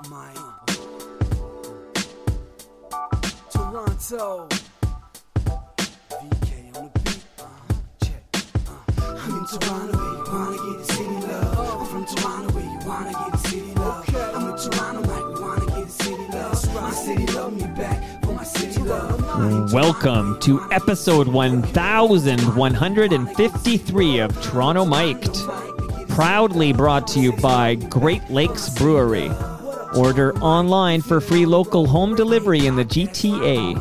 my Toronto. VK on the beat. Check. I'm in Toronto where you wanna get the city love. I'm from Toronto where you wanna get the city love. I'm in Toronto like we wanna get the city love. My city love me back for my city love. Welcome to episode 1153 of Toronto Mic'd. Proudly brought to you by Great Lakes Brewery. Order online for free local home delivery in the GTA.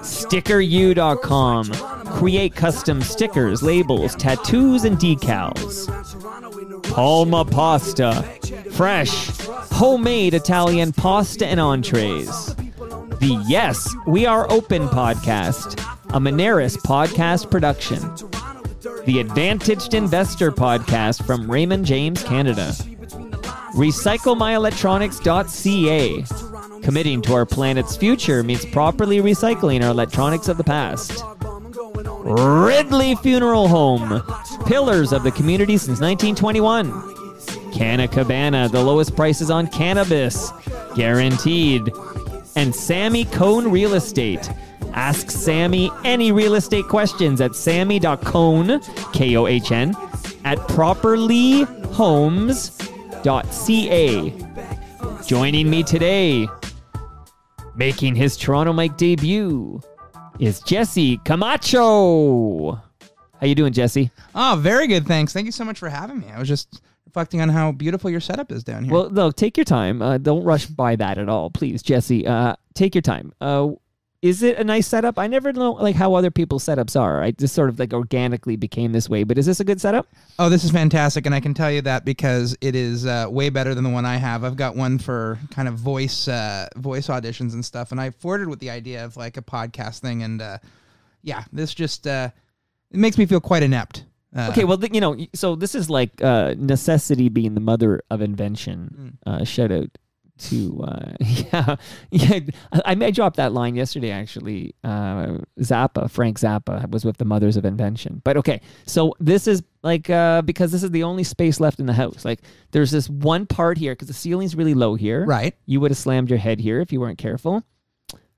StickerU.com. Create custom stickers, labels, tattoos, and decals. Palma Pasta. Fresh, homemade Italian pasta and entrees. The Yes, We Are Open podcast, a Moneris podcast production. The Advantaged Investor podcast from Raymond James, Canada. RecycleMyElectronics.ca. Committing to our planet's future means properly recycling our electronics of the past. Ridley Funeral Home. Pillars of the community since 1921. Canna Cabana, the lowest prices on cannabis. Guaranteed. And Sammy Cone Real Estate. Ask Sammy any real estate questions at sammy.cone, K-O-H-N, at properlyhomes.ca. Joining me today, making his Toronto Mike debut, is Jesse Camacho. How you doing, Jesse? Oh, very good, thanks. Thank you so much for having me. I was just reflecting on how beautiful your setup is down here. Well, no, take your time. Don't rush by that at all, please, Jesse. Take your time. Is it a nice setup? I never know like how other people's setups are. I just sort of like organically became this way. But is this a good setup? Oh, this is fantastic, and I can tell you that because it is way better than the one I have. I've got one for kind of voice auditions and stuff, and I flirted with the idea of like a podcast thing, and yeah, this just it makes me feel quite inept. Okay, well, so this is like necessity being the mother of invention. Shout out to I dropped that line yesterday actually. Frank Zappa was with the mothers of invention. But okay, so this is like because this is the only space left in the house. Like there's this one part here because the ceiling's really low here. Right. You would have slammed your head here if you weren't careful.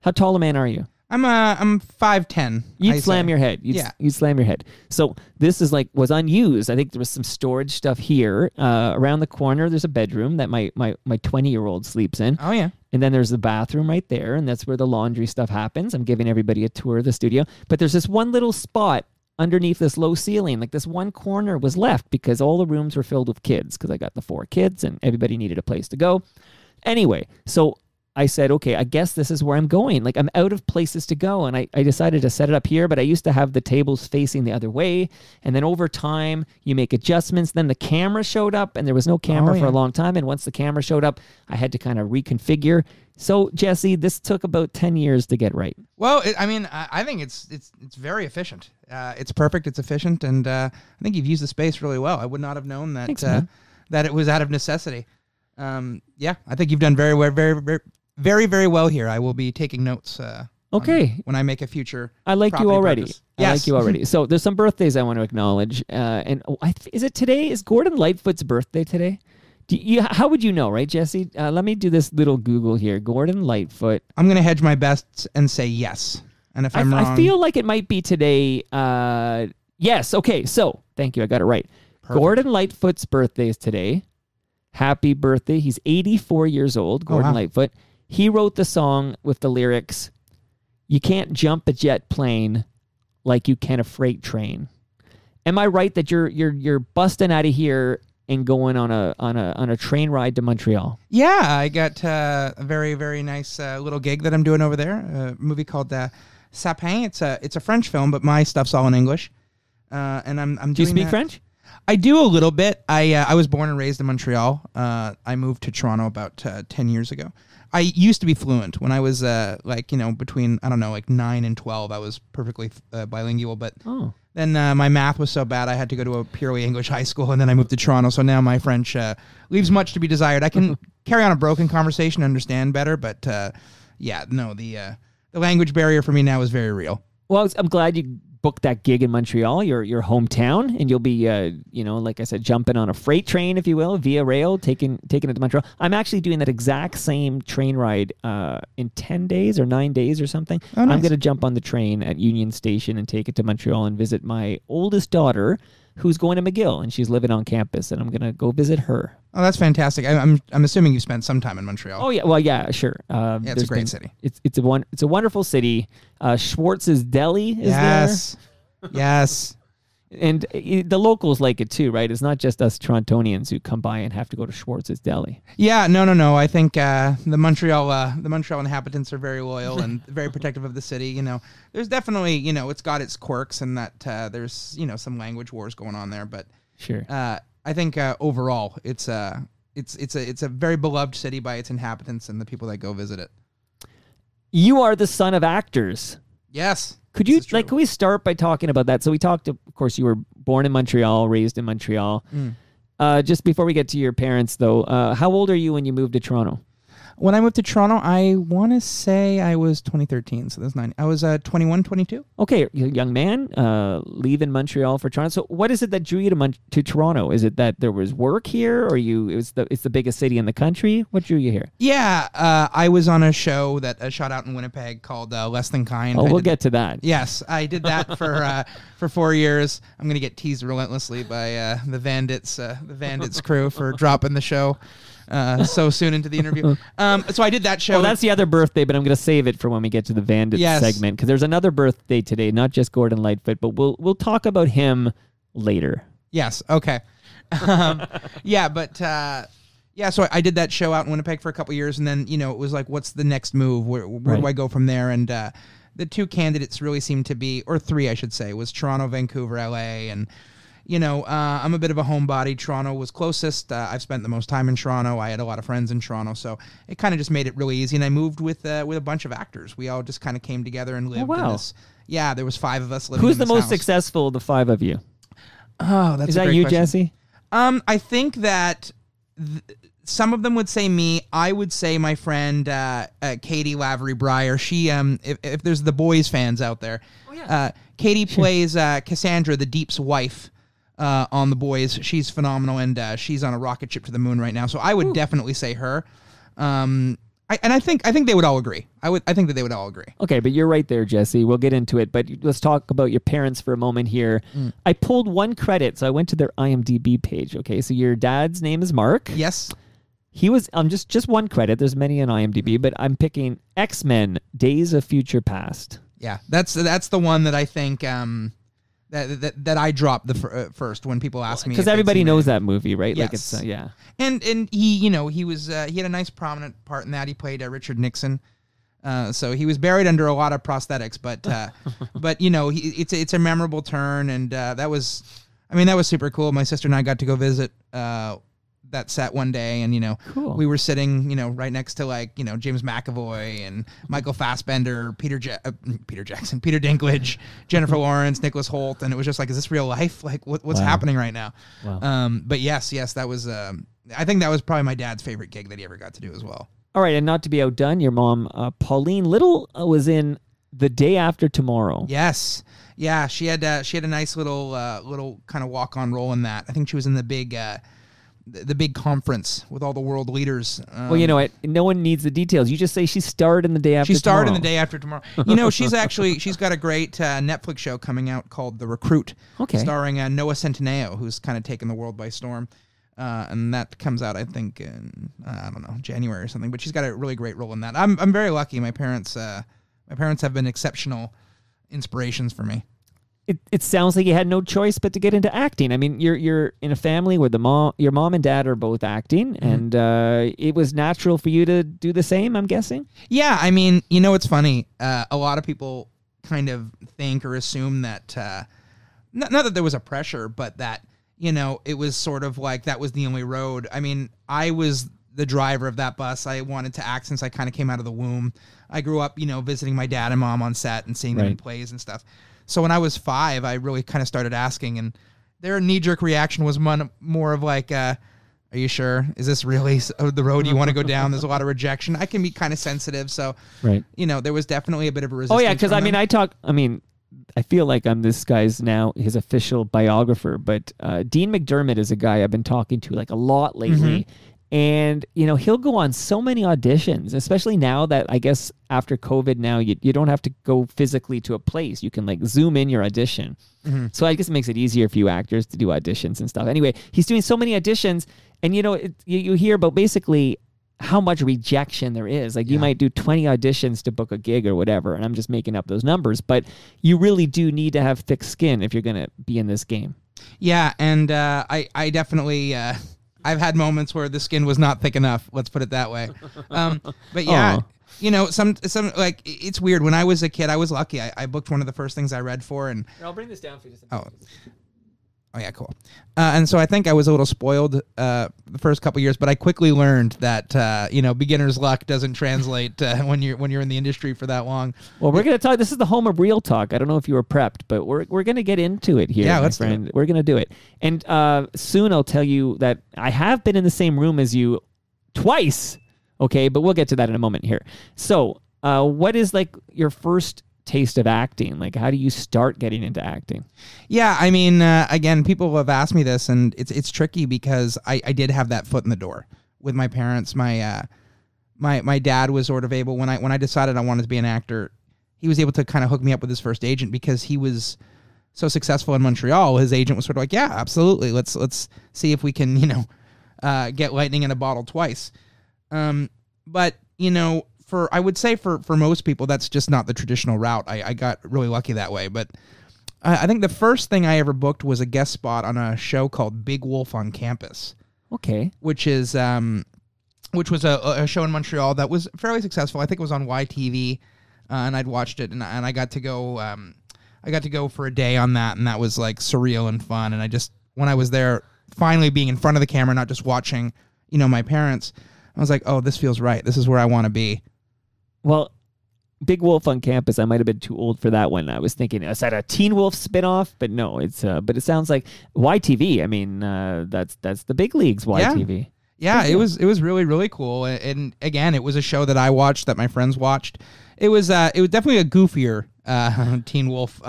How tall a man are you? I'm 5'10". You'd slam your head. You'd slam your head. So this is like was unused. I think there was some storage stuff here. Around the corner, there's a bedroom that my 20-year-old sleeps in. Oh, yeah. And then there's the bathroom right there, and that's where the laundry stuff happens. I'm giving everybody a tour of the studio. But there's this one little spot underneath this low ceiling. Like this one corner was left because all the rooms were filled with kids because I got the 4 kids, and everybody needed a place to go. Anyway, so I said, okay, I guess this is where I'm going. Like I'm out of places to go. And I decided to set it up here, but I used to have the tables facing the other way. And then over time, you make adjustments. Then the camera showed up and there was no camera for a long time. And once the camera showed up, I had to kind of reconfigure. So Jesse, this took about 10 years to get right. Well, I think it's very efficient. It's perfect. It's efficient. And I think you've used the space really well. I would not have known that, Thanks, that it was out of necessity. Yeah, I think you've done very, very well here. I will be taking notes. Okay. When I make a future. I like you already. Purpose. I like you already. So there's some birthdays I want to acknowledge. Is it today? Is Gordon Lightfoot's birthday today? How would you know, right, Jesse? Let me do this little Google here. Gordon Lightfoot. I'm going to hedge my best and say yes. And if I'm wrong, I feel like it might be today. Yes. Okay. So thank you. I got it right. Perfect. Gordon Lightfoot's birthday is today. Happy birthday. He's 84 years old. Gordon Lightfoot. He wrote the song with the lyrics, "You can't jump a jet plane like you can a freight train." Am I right that you're busting out of here and going on a train ride to Montreal? Yeah, I got a very, very nice little gig that I'm doing over there. A movie called Sapin. It's a French film, but my stuff's all in English. And I'm doing. Do you speak that. French? I do a little bit. I was born and raised in Montreal. I moved to Toronto about 10 years ago. I used to be fluent when I was between 9 and 12. I was perfectly bilingual, but then my math was so bad I had to go to a purely English high school, and then I moved to Toronto. So now my French leaves much to be desired. I can carry on a broken conversation, understand better, but the language barrier for me now is very real. Well, I'm glad you book that gig in Montreal, your hometown, and you'll be, like I said, jumping on a freight train, if you will, via rail, taking it to Montreal. I'm actually doing that exact same train ride in 10 days or 9 days or something. Oh, nice. I'm going to jump on the train at Union Station and take it to Montreal and visit my oldest daughter, who's going to McGill, and she's living on campus, and I'm going to go visit her. Oh, that's fantastic. I'm assuming you spent some time in Montreal. Oh, yeah. Well, yeah, sure. Yeah, it's a great city. It's a wonderful city. Schwartz's Deli is Yes. Yes. And the locals like it too, right? It's not just us Torontonians who come by and have to go to Schwartz's Deli. Yeah, no. I think the Montreal inhabitants are very loyal and very protective of the city. You know, there's definitely, it's got its quirks and that there's some language wars going on there, but Sure. I think overall it's a very beloved city by its inhabitants and the people that go visit it. You are the son of actors. Yes. Could you can we start by talking about that? So we talked, of course, you were born in Montreal, raised in Montreal. Just before we get to your parents, though, how old are you when you moved to Toronto? When I moved to Toronto, I want to say I was 2013, so that's 9. I was 21, 22. Okay, young man, leaving Montreal for Toronto. So what is it that drew you to Toronto? Is it that there was work here, or it's the biggest city in the country? What drew you here? Yeah, I was on a show that shot out in Winnipeg called Less Than Kind. Oh, we'll get to that. Yes, I did that for 4 years. I'm going to get teased relentlessly by the Vandits crew for dropping the show so soon into the interview. So I did that show. Well, that's the other birthday, but I'm going to save it for when we get to the Vandits segment, because there's another birthday today, not just Gordon Lightfoot, but we'll talk about him later. Yes. Okay. So I did that show out in Winnipeg for a couple years, and then it was like, what's the next move? Where do I go from there? And the two candidates really seemed to be, or three, I should say, was Toronto, Vancouver, LA, and I'm a bit of a homebody. Toronto was closest. I've spent the most time in Toronto. I had a lot of friends in Toronto, so it kind of just made it really easy. And I moved with a bunch of actors. We all just kind of came together and lived. Oh, wow. In this. Yeah, there was 5 of us living. Who's in the this most house. successful of the 5 of you? Oh, that's is a that great you, question. Jesse? I think that some of them would say me. I would say my friend Katie Lavery Breyer. She, if there's the Boys fans out there, Katie plays Cassandra, the Deep's wife. On The Boys. She's phenomenal, and she's on a rocket ship to the moon right now. So I would definitely say her. I think they would all agree. I think that they would all agree. Okay, but you're right there, Jesse. We'll get into it, but let's talk about your parents for a moment here. I pulled one credit, so I went to their IMDb page. Okay, so your dad's name is Mark. Yes. He was just one credit. There's many on IMDb, but I'm picking X-Men: Days of Future Past. Yeah, that's the one that I think. That I dropped first when people ask me, because everybody knows that movie, right? Yes. Like it's yeah. And he he was he had a nice prominent part in that. He played Richard Nixon, so he was buried under a lot of prosthetics, but it's a memorable turn, and that was super cool. My sister and I got to go visit that set one day, and cool. We were sitting right next to James McAvoy and Michael Fassbender, Peter Jackson, Peter Dinklage, Jennifer Lawrence, Nicholas Hoult, and it was just like, is this real life? Like what's happening right now? Wow. But yes, that was I think that was probably my dad's favorite gig that he ever got to do as well. All right, and not to be outdone, your mom Pauline Little was in The Day After Tomorrow. Yes. Yeah, she had a nice little kind of walk-on role in that. I think she was in the big conference with all the world leaders. Well, you know what? No one needs the details. You just say she starred in The Day After Tomorrow. She starred in The Day After Tomorrow. She's got a great Netflix show coming out called The Recruit, starring Noah Centineo, who's kind of taken the world by storm. And that comes out, I think, in, I don't know, January or something. But she's got a really great role in that. I'm very lucky. My parents have been exceptional inspirations for me. It sounds like you had no choice but to get into acting. I mean, you're in a family where your mom and dad are both acting, and it was natural for you to do the same, I'm guessing? Yeah, I mean, it's funny. A lot of people kind of think or assume that, not that there was a pressure, but that, it was sort of like that was the only road. I mean, I was the driver of that bus. I wanted to act since I kind of came out of the womb. I grew up, visiting my dad and mom on set and seeing them in plays and stuff. So when I was 5, I really kind of started asking, and their knee-jerk reaction was more of like, are you sure? Is this really the road you want to go down? There's a lot of rejection. I can be kind of sensitive, so there was definitely a bit of a resistance. Oh yeah, because I feel like I'm this guy's now his official biographer, but Dean McDermott is a guy I've been talking to like a lot lately. And, you know, he'll go on so many auditions, especially now that I guess after COVID now, you don't have to go physically to a place. You can like zoom in your audition. So I guess it makes it easier for you actors to do auditions and stuff. Anyway, he's doing so many auditions, and, you know, you hear about basically how much rejection there is. Like you might do 20 auditions to book a gig or whatever, and I'm just making up those numbers, but you really do need to have thick skin if you're going to be in this game. Yeah, and I definitely... I've had moments where the skin was not thick enough. Let's put it that way. But yeah, you know, some like it's weird. When I was a kid, I was lucky. I booked one of the first things I read for, and I'll bring this down for you just a minute. Oh yeah, cool. And so I think I was a little spoiled the first couple years, but I quickly learned that you know, beginner's luck doesn't translate when you're in the industry for that long. Well, we're gonna talk. This is the home of real talk. I don't know if you were prepped, but we're gonna get into it here. Yeah, my friend. We're gonna do it, and soon I'll tell you that I have been in the same room as you twice. Okay, but we'll get to that in a moment here. So, what is like your first taste of acting? Like, how do you start getting into acting? Yeah, I mean, again, people have asked me this, and it's tricky because I did have that foot in the door with my parents. My dad was sort of able, when I decided I wanted to be an actor, he was able to kind of hook me up with his first agent because he was so successful in Montreal. His agent was sort of like, yeah, absolutely, let's see if we can, you know, get lightning in a bottle twice. But you know, I would say for most people, that's just not the traditional route. I got really lucky that way. But I think the first thing I ever booked was a guest spot on a show called Big Wolf on Campus. Okay. Which was a show in Montreal that was fairly successful. I think it was on YTV, and I'd watched it, and I got to go. I got to go for a day on that, and that was like surreal and fun. And when I was there, finally being in front of the camera, not just watching, you know, my parents, I was like, oh, this feels right. This is where I want to be. Well, Big Wolf on Campus, I might have been too old for that one. I was thinking, is that a Teen Wolf spinoff? But no, but it sounds like YTV. I mean, that's the big leagues, YTV. Yeah, it was really, really cool. And again, it was a show that I watched, that my friends watched. It was definitely a goofier Teen Wolf,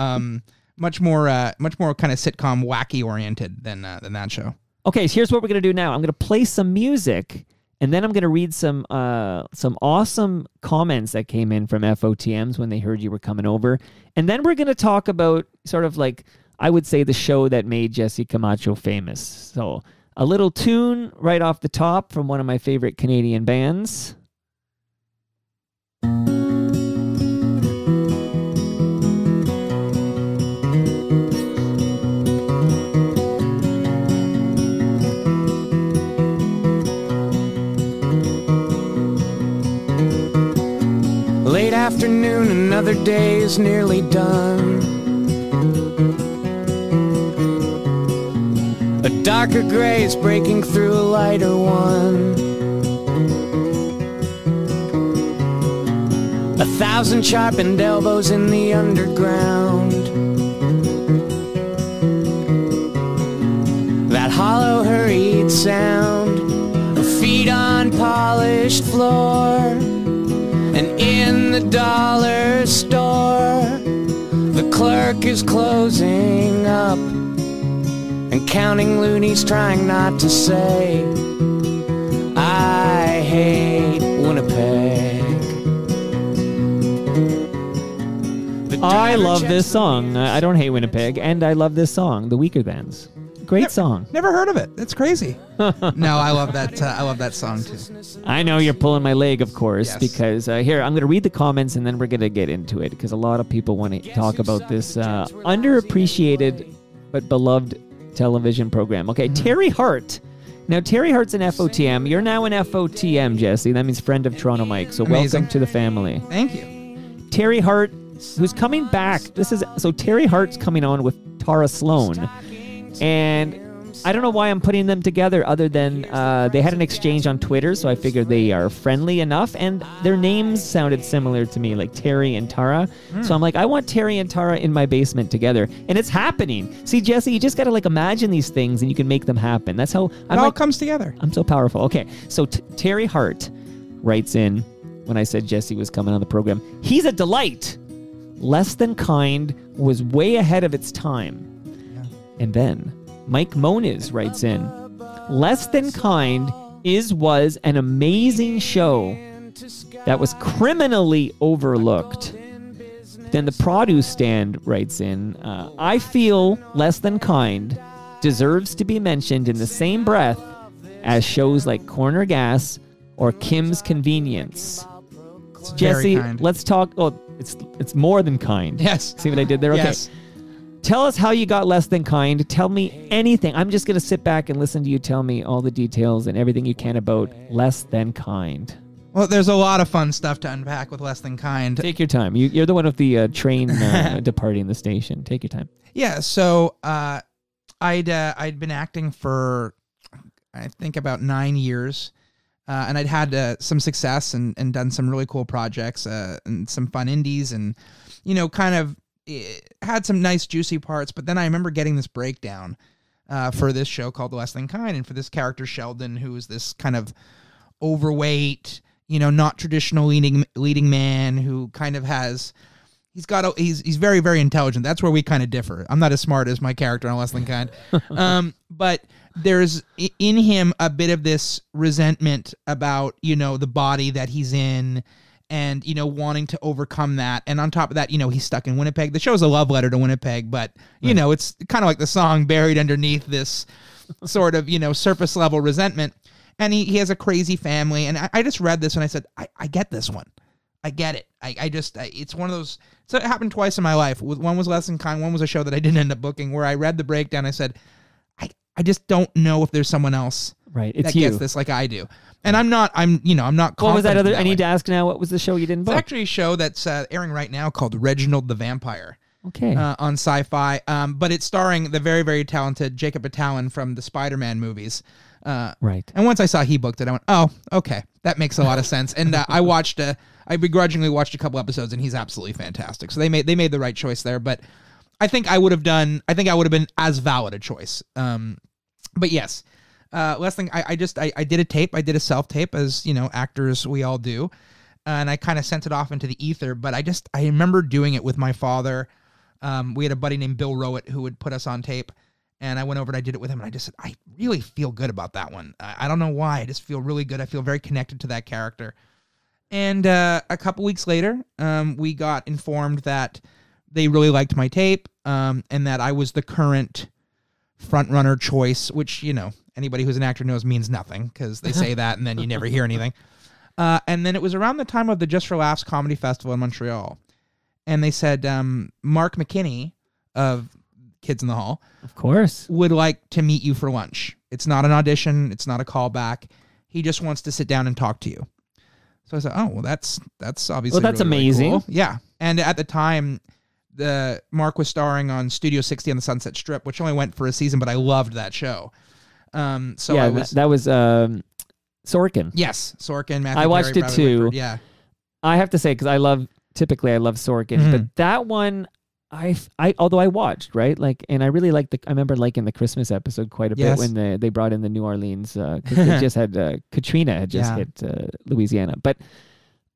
much more kind of sitcom wacky oriented than that show. Okay, so here's what we're gonna do now. I'm gonna play some music. And then I'm going to read some awesome comments that came in from FOTMs when they heard you were coming over. And then we're going to talk about sort of like, I would say, the show that made Jesse Camacho famous. So a little tune right off the top from one of my favorite Canadian bands. Late afternoon, another day is nearly done. A darker gray is breaking through a lighter one. 1,000 sharpened elbows in the underground. That hollow, hurried sound of feet on polished floor. And in the dollar store, the clerk is closing up and counting loonies, trying not to say, I hate Winnipeg. I love this song. I don't hate Winnipeg, and I love this song, The Weaker Thans. Great song. Never heard of it. That's crazy. No, I love that. I love that song too. I know you're pulling my leg, of course, because here I'm going to read the comments and then we're going to get into it because a lot of people want to talk about this underappreciated but beloved television program. Okay, Terry Hart. Now, Terry Hart's an FOTM. You're now an FOTM, Jesse. That means friend of Toronto Mike. So welcome to the family. Thank you. Terry Hart, who's coming back. Terry Hart's coming on with Tara Sloan. And I don't know why I'm putting them together other than they had an exchange on Twitter, so I figured they are friendly enough, and their names sounded similar to me, like Terry and Tara. So I'm like, I want Terry and Tara in my basement together, and it's happening. See, Jesse, you just got to like imagine these things, and you can make them happen. That's how it all comes together. I'm so powerful. Okay, so Terry Hart writes in when I said Jesse was coming on the program. He's a delight. Less Than Kind was way ahead of its time. And then Mike Moniz writes in, Less Than Kind was an amazing show that was criminally overlooked. Then the Produce Stand writes in, I feel Less Than Kind deserves to be mentioned in the same breath as shows like Corner Gas or Kim's Convenience. It's Jesse, very kind. let's talk. Oh, it's more than kind. Yes. See what I did there? Okay. Yes. Tell us how you got Less Than Kind. Tell me anything. I'm just going to sit back and listen to you tell me all the details and everything you can about Less Than Kind. Well, there's a lot of fun stuff to unpack with Less Than Kind. Take your time. You're the one with the train departing the station. Take your time. Yeah, so I'd been acting for, I think, about 9 years, and I'd had some success and done some really cool projects and some fun indies and, kind of had some nice juicy parts. But then I remember getting this breakdown for this show called Less Than Kind, and for this character Sheldon, who is this kind of overweight, not traditional leading man who kind of has, he's very, very intelligent. That's where we kind of differ. I'm not as smart as my character on Less Than Kind. But there's in him a bit of this resentment about, the body that he's in and, wanting to overcome that. And on top of that, he's stuck in Winnipeg. The show's a love letter to Winnipeg, but, it's kind of like the song buried underneath this sort of, surface level resentment. And he has a crazy family. And I just read this and I said, I get this one. I get it. It's one of those. So it happened twice in my life. One was Less Than Kind. One was a show that I didn't end up booking where I read the breakdown. I said, I just don't know if there's someone else that gets this like I do. And I'm not What was that other? I need to. to ask now. What was the show you didn't book? It's actually a show that's airing right now called Reginald the Vampire. Okay. On Sci-Fi. But it's starring the very, very talented Jacob Batalon from the Spider-Man movies. Right. And once I saw he booked it, I went, oh, okay. That makes a lot of sense. And I begrudgingly watched a couple episodes, and he's absolutely fantastic. So they made the right choice there. But I think I would have been as valid a choice. But yes, last thing, I did a tape. I did a self-tape, as, actors we all do. And I kind of sent it off into the ether. But I remember doing it with my father. We had a buddy named Bill Rowett who would put us on tape. And I went over and I did it with him, and I just said, I really feel good about that one. I don't know why. I just feel really good. I feel very connected to that character. And a couple weeks later, we got informed that they really liked my tape, and that I was the current frontrunner choice, which, anybody who's an actor knows means nothing, because they say that and then you never hear anything. And then it was around the time of the Just for Laughs Comedy Festival in Montreal. And they said, Mark McKinney of Kids in the Hall, of course, would like to meet you for lunch. It's not an audition. It's not a callback. He just wants to sit down and talk to you. So I said, oh, well, that's obviously that's really, amazing. really cool. Yeah. And at the time, Mark was starring on Studio 60 on the Sunset Strip, which only went for a season, but I loved that show. So yeah, that was Sorkin. Yes, Sorkin. Matthew I watched Perry, it too. Whitford, yeah. I have to say, because I love Sorkin, but that one, although I watched, right, and I really liked I remember liking the Christmas episode quite a bit when they brought in the New Orleans, because they just had Katrina had just hit Louisiana. But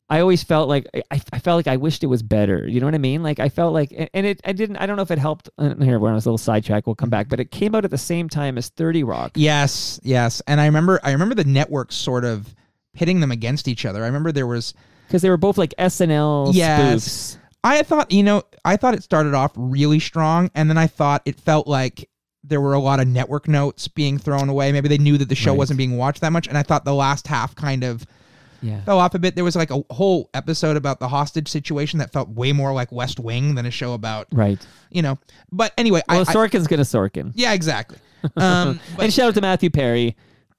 I always felt like I felt like I wished it was better. You know what I mean? Like I felt like, and I don't know if it helped. Here, when I was a little sidetracked, we'll come back. But it came out at the same time as 30 Rock. Yes. And I remember the networks sort of pitting them against each other. I remember there was, because they were both like SNL spoofs. I thought it started off really strong, and then I thought it felt like there were a lot of network notes being thrown away. Maybe they knew that the show wasn't being watched that much, and I thought the last half kind of fell off a bit. There was like a whole episode about the hostage situation that felt way more like West Wing than a show about, But anyway, Sorkin's gonna Sorkin. Yeah, exactly. And shout out to Matthew Perry,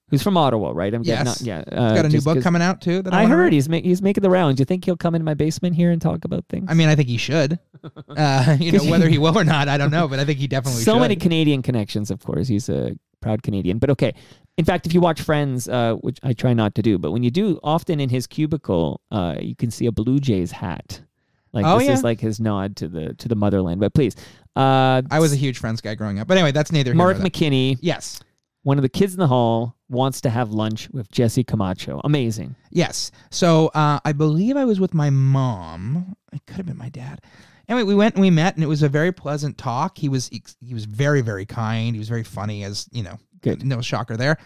who's from Ottawa, right? He's got a new book coming out too. That I heard he's making the rounds. Do you think he'll come into my basement here and talk about things? I mean, I think he should. Whether he will or not, I don't know, but I think he definitely should. So many Canadian connections, of course. He's a proud Canadian. But okay. In fact, if you watch Friends, which I try not to do, but when you do, often in his cubicle, you can see a Blue Jays hat. This is like his nod to the motherland. But please. I was a huge Friends guy growing up. But anyway, that's neither here nor there. Mark McKinney. Yes. One of the kids in the hall wants to have lunch with Jesse Camacho. Amazing. Yes. So I believe I was with my mom. It could have been my dad. Anyway, we went and we met, and it was a very pleasant talk. He was very, very kind. He was very funny, as you know. Good. No shocker there.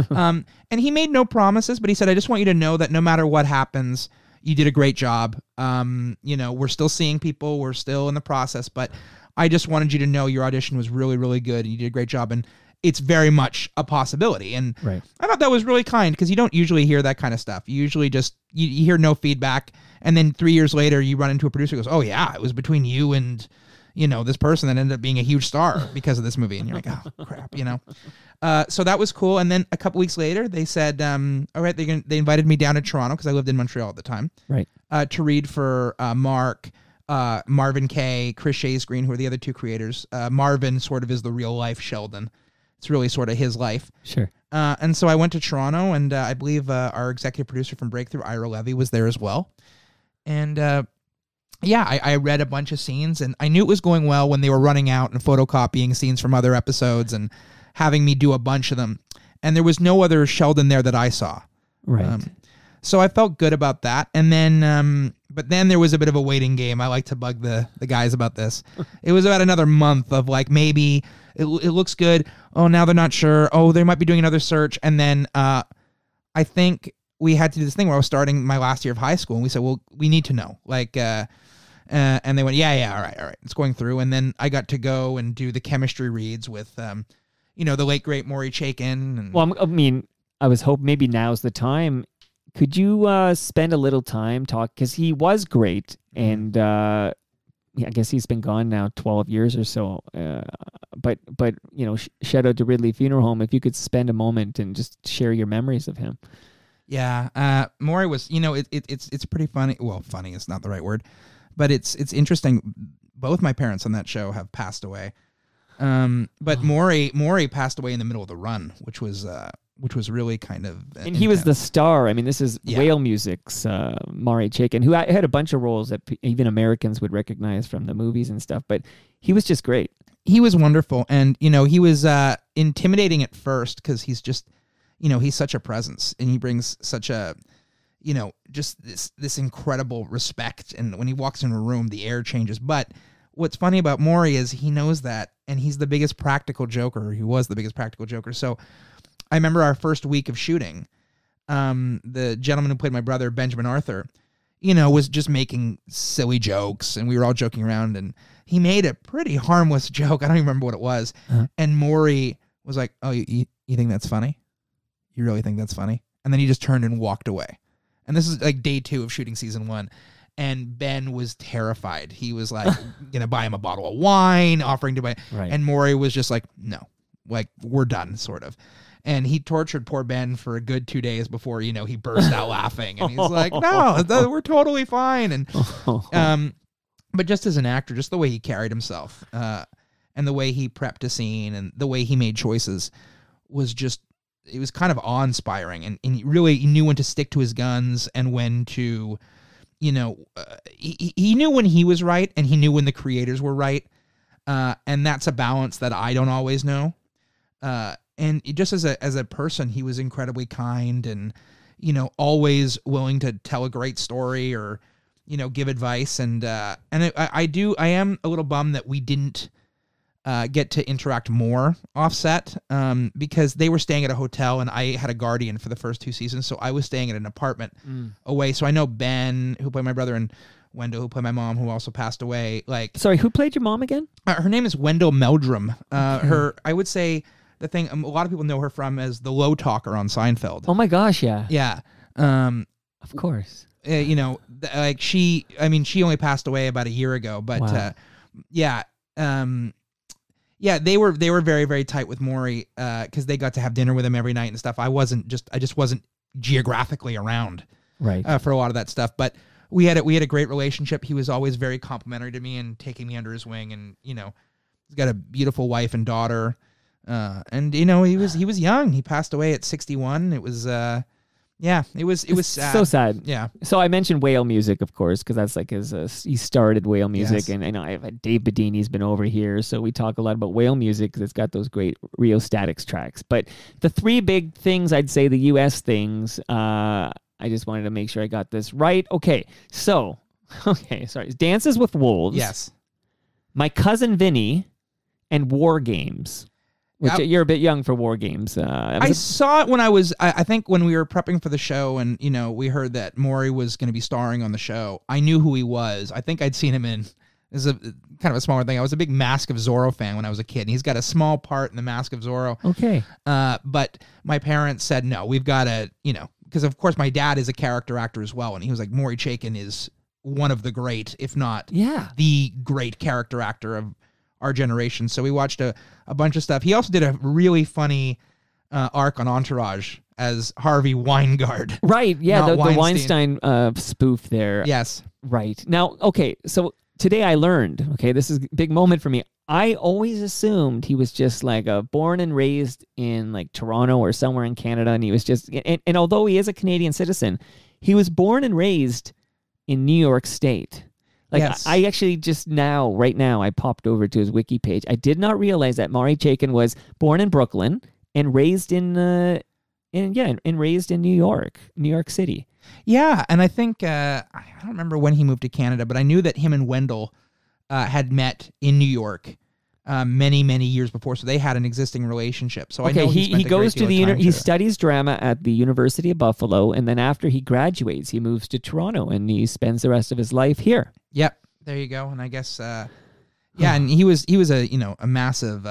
And he made no promises, but he said, "I just want you to know that no matter what happens, you did a great job. You know, we're still seeing people. We're still in the process, but I just wanted you to know your audition was really, really good, and you did a great job, and it's very much a possibility." And Right. I thought that was really kind, because you don't usually hear that kind of stuff. You usually just, you hear no feedback, and then 3 years later, you run into a producer who goes, "Oh, yeah, it was between you and, you know, this person that ended up being a huge star because of this movie." And you're like, "Oh, crap," you know? So that was cool. And then a couple weeks later, they said, all right, they invited me down to Toronto, because I lived in Montreal at the time, Right. to read for Mark, Marvin Kay, Chris Shays-Green, who are the other two creators. Marvin sort of is the real life Sheldon. It's really sort of his life. Sure. And so I went to Toronto, and I believe our executive producer from Breakthrough, Ira Levy, was there as well. And yeah, I read a bunch of scenes, and I knew it was going well when they were running out and photocopying scenes from other episodes and having me do a bunch of them. And there was no other Sheldon there that I saw. Right. So I felt good about that. And then, but then there was a bit of a waiting game. I like to bug the guys about this. It was about another month of like, maybe it looks good. Oh, now they're not sure. Oh, they might be doing another search. And then I think we had to do this thing where I was starting my last year of high school, and we said, well, we need to know. Like, and they went, yeah, all right. It's going through. And then I got to go and do the chemistry reads with, you know, the late, great Maury Chaykin. And Well, I mean, I was hoping maybe now's the time. Could you spend a little time talk? Because he was great, and I guess he's been gone now 12 years or so. But you know, shout out to Ridley Funeral Home. If you could spend a moment and just share your memories of him. Yeah, Maury was, you know, it's pretty funny. Well, funny is not the right word, but it's interesting. Both my parents on that show have passed away. But Maury passed away in the middle of the run, which was really kind of. And he was the star. I mean, this is Whale Music's Maury Chaykin, who had a bunch of roles that even Americans would recognize from the movies and stuff. But he was just great. He was wonderful, and you know, he was intimidating at first, because he's just, you know, he's such a presence, and he brings such a, you know, just this incredible respect. And when he walks in a room, the air changes. But what's funny about Maury is he knows that, and he's the biggest practical joker. He was the biggest practical joker. So I remember our first week of shooting, the gentleman who played my brother, Benjamin Arthur, you know, was just making silly jokes, and we were all joking around, and he made a pretty harmless joke. I don't even remember what it was. And Maury was like, "Oh, you think that's funny? You really think that's funny?" And then he just turned and walked away. And this is like day 2 of shooting season 1. And Ben was terrified. He was like, gonna buy him a bottle of wine, offering to buy. Right. And Maury was just like, "No, like, we're done," sort of. And he tortured poor Ben for a good 2 days before, you know, he burst out laughing. And he's like, "No, we're totally fine." And but just as an actor, just the way he carried himself, and the way he prepped a scene, and the way he made choices was just, it was kind of awe-inspiring. And he really knew when to stick to his guns, and when to, you know, he knew when he was right, and he knew when the creators were right. And that's a balance that I don't always know. And just as a person, he was incredibly kind, and, you know, always willing to tell a great story, or, you know, give advice. And I am a little bummed that we didn't get to interact more offset, because they were staying at a hotel, and I had a guardian for the first 2 seasons. So I was staying at an apartment away. So I know Ben, who played my brother, and Wendell, who played my mom, who also passed away. Like, Sorry, who played your mom again? her name is Wendell Meldrum. I would say, the thing a lot of people know her from as the low talker on Seinfeld. Oh my gosh, yeah. Yeah. Of course. You know, like she only passed away about a year ago, but Wow. yeah. Yeah, they were very, very tight with Maury, because they got to have dinner with him every night and stuff. I just wasn't geographically around, Right. for a lot of that stuff. But we had a great relationship. He was always very complimentary to me and taking me under his wing. And, you know, he's got a beautiful wife and daughter. And, you know, he was young. He passed away at 61. It was, it was sad. So sad. Yeah. So I mentioned Whale Music, of course, because that's like he started Whale Music. Yes. And I know I've had Dave Bedini's been over here, so we talk a lot about Whale Music because it's got those great Rheostatics tracks. But the 3 big things, I'd say the U.S. things, I just wanted to make sure I got this right. Okay, sorry. Dances with Wolves. Yes. My Cousin Vinny and War Games. Which you're a bit young for War Games. I saw it when I think when we were prepping for the show, and we heard that Maury was going to be starring on the show. I knew who he was. I think I'd seen him in. This is a kind of a smaller thing. I was a big Mask of Zorro fan when I was a kid, and he's got a small part in the Mask of Zorro. Okay. But my parents said no. We've got to, because of course my dad is a character actor as well, and he was like, Maury Chaykin is one of the great, if not the great character actor of our generation. So we watched a bunch of stuff. He also did a really funny arc on Entourage as Harvey Weingard. Right, yeah, the Weinstein spoof there. Yes. Right. Now, okay, so today I learned, this is a big moment for me. I always assumed he was just like born and raised in like Toronto or somewhere in Canada, and he was just, and although he is a Canadian citizen, he was born and raised in New York State. Like, yes. I actually right now, I popped over to his wiki page. I did not realize that Maury Chaykin was born in Brooklyn and raised in raised in New York City. Yeah, and I think, I don't remember when he moved to Canada, but I knew that him and Wendell had met in New York many, many years before, so they had an existing relationship. So I know he goes to he studies drama at the University of Buffalo, and then after he graduates, he moves to Toronto, and he spends the rest of his life here. Yep, there you go. And I guess, and he was a massive,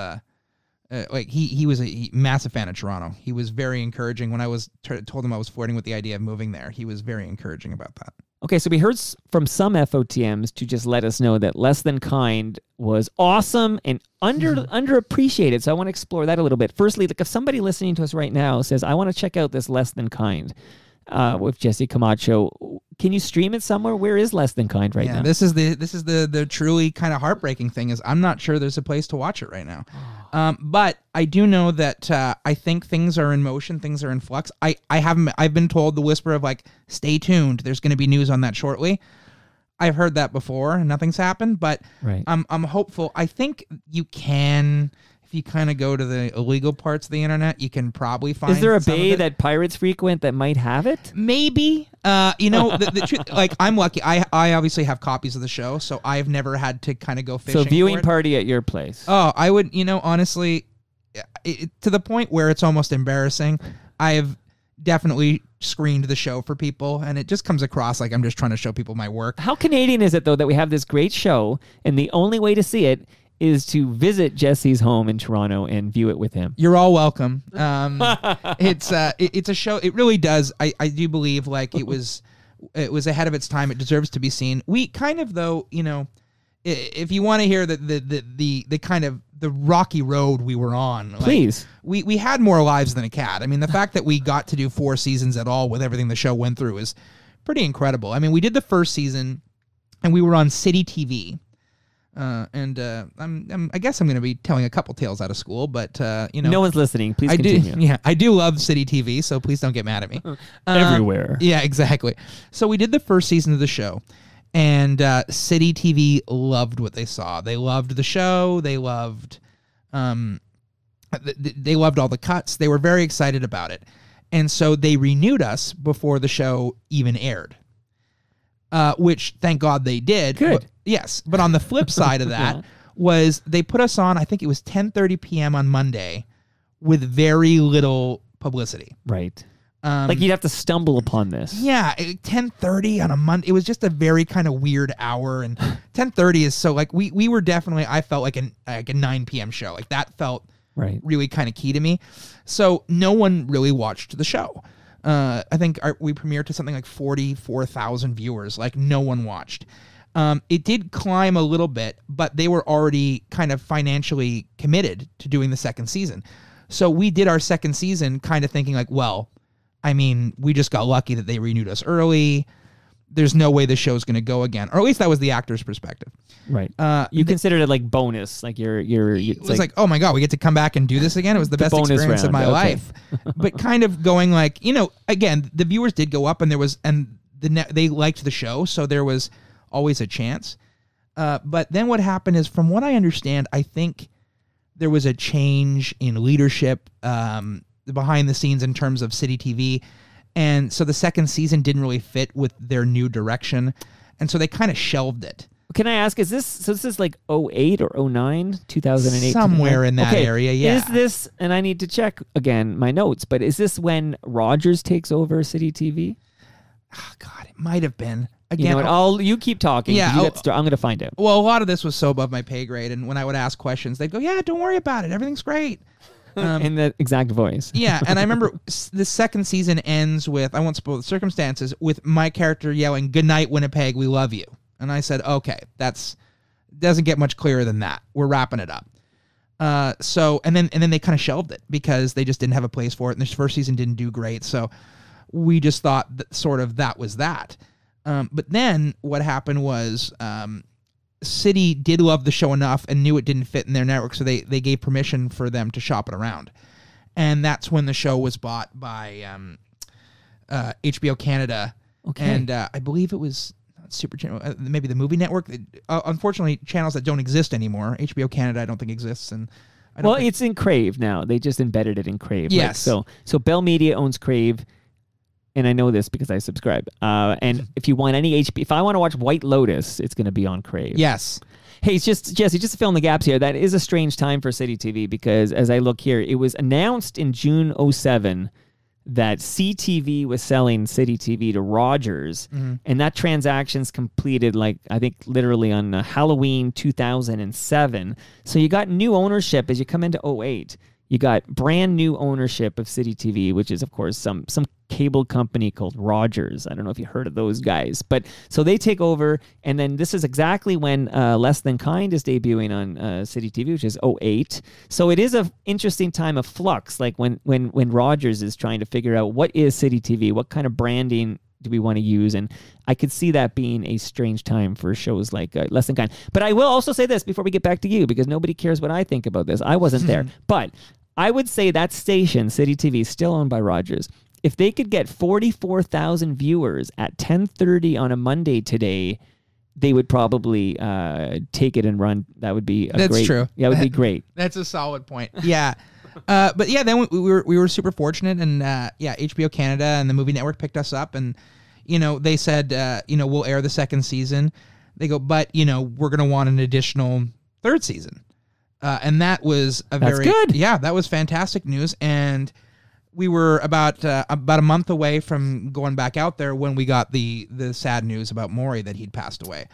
he was a massive fan of Toronto. He was very encouraging when I told him I was flirting with the idea of moving there. He was very encouraging about that. Okay, so we heard from some FOTMs to just let us know that Less Than Kind was awesome and underappreciated. So I want to explore that a little bit. Firstly, like if somebody listening to us right now says, I want to check out this Less Than Kind with Jesse Camacho, can you stream it somewhere? Where is Less Than Kind right now? This is the truly kind of heartbreaking thing is I'm not sure there's a place to watch it right now. But I do know that I think things are in motion, things are in flux. I've been told the whisper of like, stay tuned. There's going to be news on that shortly. I've heard that before and nothing's happened, but right. I'm hopeful. I think you can, if you kind of go to the illegal parts of the internet, you can probably find. Is there a bay that pirates frequent that might have it? Maybe. The truth, like I'm lucky. I obviously have copies of the show, so I've never had to kind of go fishing. So viewing party at your place. Oh, I would. Honestly, to the point where it's almost embarrassing. I have definitely screened the show for people, and it just comes across like I'm just trying to show people my work. How Canadian is it though that we have this great show, and the only way to see it is to visit Jesse's home in Toronto and view it with him? You're all welcome. It's a show. It really does. I do believe like it was ahead of its time. It deserves to be seen. We kind of though, if you want to hear the kind of the rocky road we were on, like, please. We had more lives than a cat. I mean, the fact that we got to do 4 seasons at all with everything the show went through is pretty incredible. I mean, we did the first season, and we were on City TV. I guess I'm going to be telling a couple tales out of school, but no one's listening. Please continue. I do love City TV, so please don't get mad at me. Everywhere. Yeah, exactly. So we did the first season of the show, and City TV loved what they saw. They loved the show. They loved, they loved all the cuts. They were very excited about it, and so they renewed us before the show even aired. Which thank God they did. Good. Yes, but on the flip side of that was they put us on, I think it was 10:30 p.m. on Monday with very little publicity. Right. Like you'd have to stumble upon this. Yeah, 10:30 on a Monday. It was just a very kind of weird hour, and 10:30 is so like we were definitely, I felt like a 9 p.m. show. Like that felt really kind of key to me. So no one really watched the show. I think we premiered to something like 44,000 viewers. Like no one watched. It did climb a little bit, but they were already kind of financially committed to doing the second season. So we did our second season kind of thinking like, well, I mean, we just got lucky that they renewed us early. There's no way the show's going to go again. Or at least that was the actor's perspective. Right. You considered it like bonus. Like it was like, oh my God, we get to come back and do this again. It was the best experience of my life. But kind of going like, again, the viewers did go up, and they liked the show. So there was always a chance. But then what happened is, from what I understand, I think there was a change in leadership behind the scenes in terms of City TV. And so the second season didn't really fit with their new direction. And so they kind of shelved it. Can I ask, is this is like 08 or 09, 2008? Somewhere in that area, yeah. Is this, and I need to check again my notes, but is this when Rogers takes over City TV? Oh, God, it might have been. Again, You know what, you keep talking. Yeah, I'm going to find out. well, a lot of this was so above my pay grade, and when I would ask questions, they'd go, yeah, don't worry about it. Everything's great. In that exact voice. Yeah, and I remember the second season ends with, I won't spoil the circumstances, with my character yelling, "Good night, Winnipeg, we love you." And I said, okay, doesn't get much clearer than that. We're wrapping it up. So and then they kind of shelved it because they just didn't have a place for it, and this first season didn't do great. So we just thought that sort of that was that. But then what happened was City did love the show enough and knew it didn't fit in their network, so they gave permission for them to shop it around. And that's when the show was bought by HBO Canada. Okay. And I believe it was Super Channel, maybe the Movie Network. Unfortunately, channels that don't exist anymore. HBO Canada, I don't think exists. And it's in Crave now. They just embedded it in Crave. Yes. Right? So Bell Media owns Crave. And I know this because I subscribe. And if you want any if I want to watch White Lotus, it's going to be on Crave. Yes. Hey, it's just Jesse, just to fill in the gaps here. That is a strange time for City TV because as I look here, it was announced in June 2007 that CTV was selling City TV to Rogers, and that transaction's completed, like, I think literally on Halloween 2007. So you got new ownership as you come into 2008. You got brand new ownership of City TV, which is, of course, some cable company called Rogers. I don't know if you heard of those guys. But so they take over, and then this is exactly when Less Than Kind is debuting on City TV, which is 2008. So it is an interesting time of flux, like when Rogers is trying to figure out what is City TV, what kind of branding do we want to use? And I could see that being a strange time for shows like Less Than Kind. But I will also say this before we get back to you, because nobody cares what I think about this. I wasn't there. But I would say that station, City TV, is still owned by Rogers. If they could get 44,000 viewers at 10:30 on a Monday today, they would probably take it and run. That would be That's true. Yeah, it would be great. That's a solid point. Yeah. But yeah, then we were super fortunate, and HBO Canada and the Movie Network picked us up, and they said we'll air the second season. They go, but we're gonna want an additional third season, and that was That's good. Yeah, that was fantastic news, and we were about a month away from going back out there when we got the sad news about Maury that he'd passed away.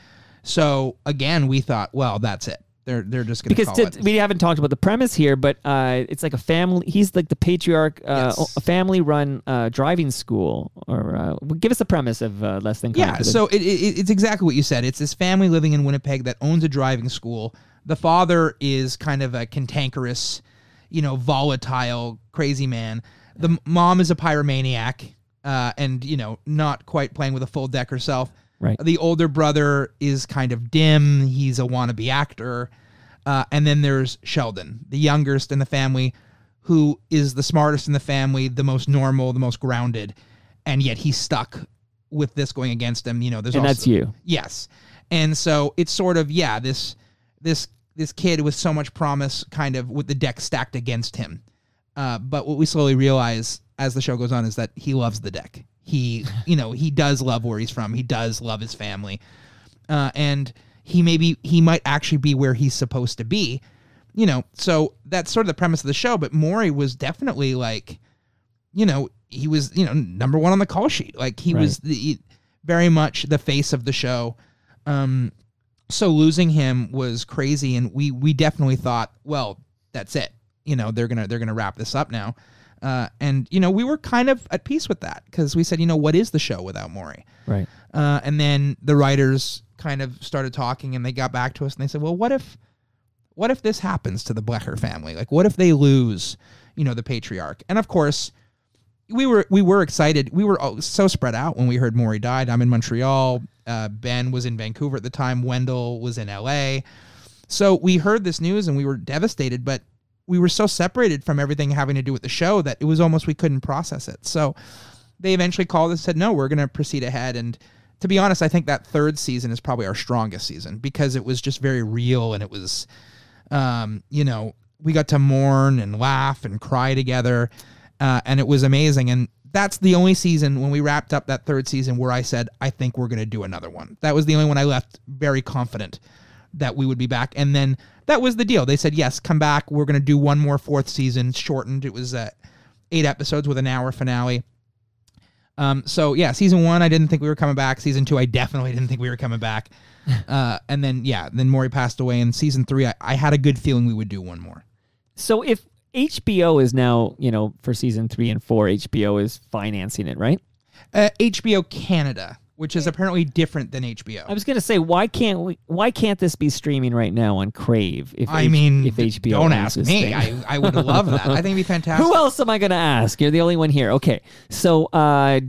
So again, we thought, well, that's it. They're just going to call it. We haven't talked about the premise here, but it's like a family. He's like the patriarch, Yes. a family-run driving school. Or give us the premise of Less Than Kind. Yeah, so it's exactly what you said. It's this family living in Winnipeg that owns a driving school. The father is kind of a cantankerous, volatile, crazy man. The mom is a pyromaniac, and not quite playing with a full deck herself. Right. The older brother is kind of dim. He's a wannabe actor. And then there's Sheldon, the youngest in the family, who is the smartest in the family, the most normal, the most grounded. And yet he's stuck with this going against him. That's you. Yes. And so it's sort of, this kid with so much promise kind of with the deck stacked against him. But what we slowly realize as the show goes on is that he loves the deck. He does love where he's from. He does love his family. And he might actually be where he's supposed to be, so that's sort of the premise of the show. But Maury was definitely like, he was, number one on the call sheet. Like he was very much the face of the show. So losing him was crazy. And we definitely thought, well, that's it. They're going to wrap this up now. And we were kind of at peace with that because we said, what is the show without Maury? Right. And then the writers kind of started talking, and they got back to us, and they said, well, what if this happens to the Blecher family? Like, what if they lose, the patriarch? And of course, we were excited. We were so spread out when we heard Maury died. I'm in Montreal. Ben was in Vancouver at the time. Wendell was in LA. So we heard this news, and we were devastated, but we were so separated from everything having to do with the show that it was almost we couldn't process it. So they eventually called and said, no, we're going to proceed ahead. And to be honest, I think that third season is probably our strongest season because it was just very real, and it was, we got to mourn and laugh and cry together, and it was amazing. And that's the only season when we wrapped up that third season where I said, I think we're going to do another one. That was the only one I left very confident that we would be back. And then that was the deal. They said, yes, come back. We're going to do one more fourth season, shortened. It was 8 episodes with an hour finale. So yeah, season 1, I didn't think we were coming back. Season 2, I definitely didn't think we were coming back. And then Maury passed away. In season 3, I had a good feeling we would do one more. So if HBO is now, for season 3 and 4, HBO is financing it, right? HBO Canada, which is apparently different than HBO. I was going to say, why can't this be streaming right now on Crave? If HBO don't ask me. I would love that. I think it'd be fantastic. Who else am I going to ask? You're the only one here. Okay. So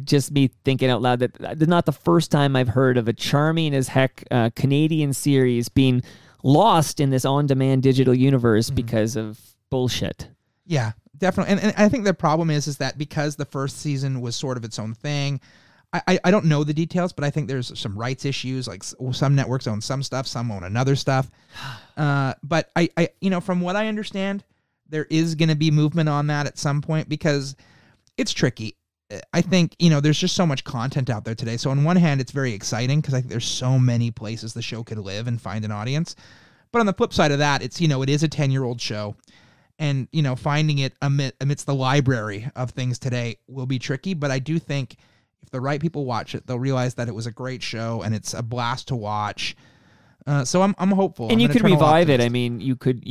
just me thinking out loud, that not the first time I've heard of a charming as heck Canadian series being lost in this on-demand digital universe because of bullshit. Yeah, definitely. And I think the problem is that because the first season was sort of its own thing, I don't know the details, but I think there's some rights issues. Like some networks own some stuff, some own another stuff. But I from what I understand, there is going to be movement on that at some point because it's tricky. I think, there's just so much content out there today. So on one hand, it's very exciting because I think there's so many places the show could live and find an audience. But on the flip side of that, it's, it is a 10-year-old show. And, finding it amidst the library of things today will be tricky. But I do think if the right people watch it, they'll realize that it was a great show and it's a blast to watch. So I'm hopeful. And you could revive it. I mean, you could.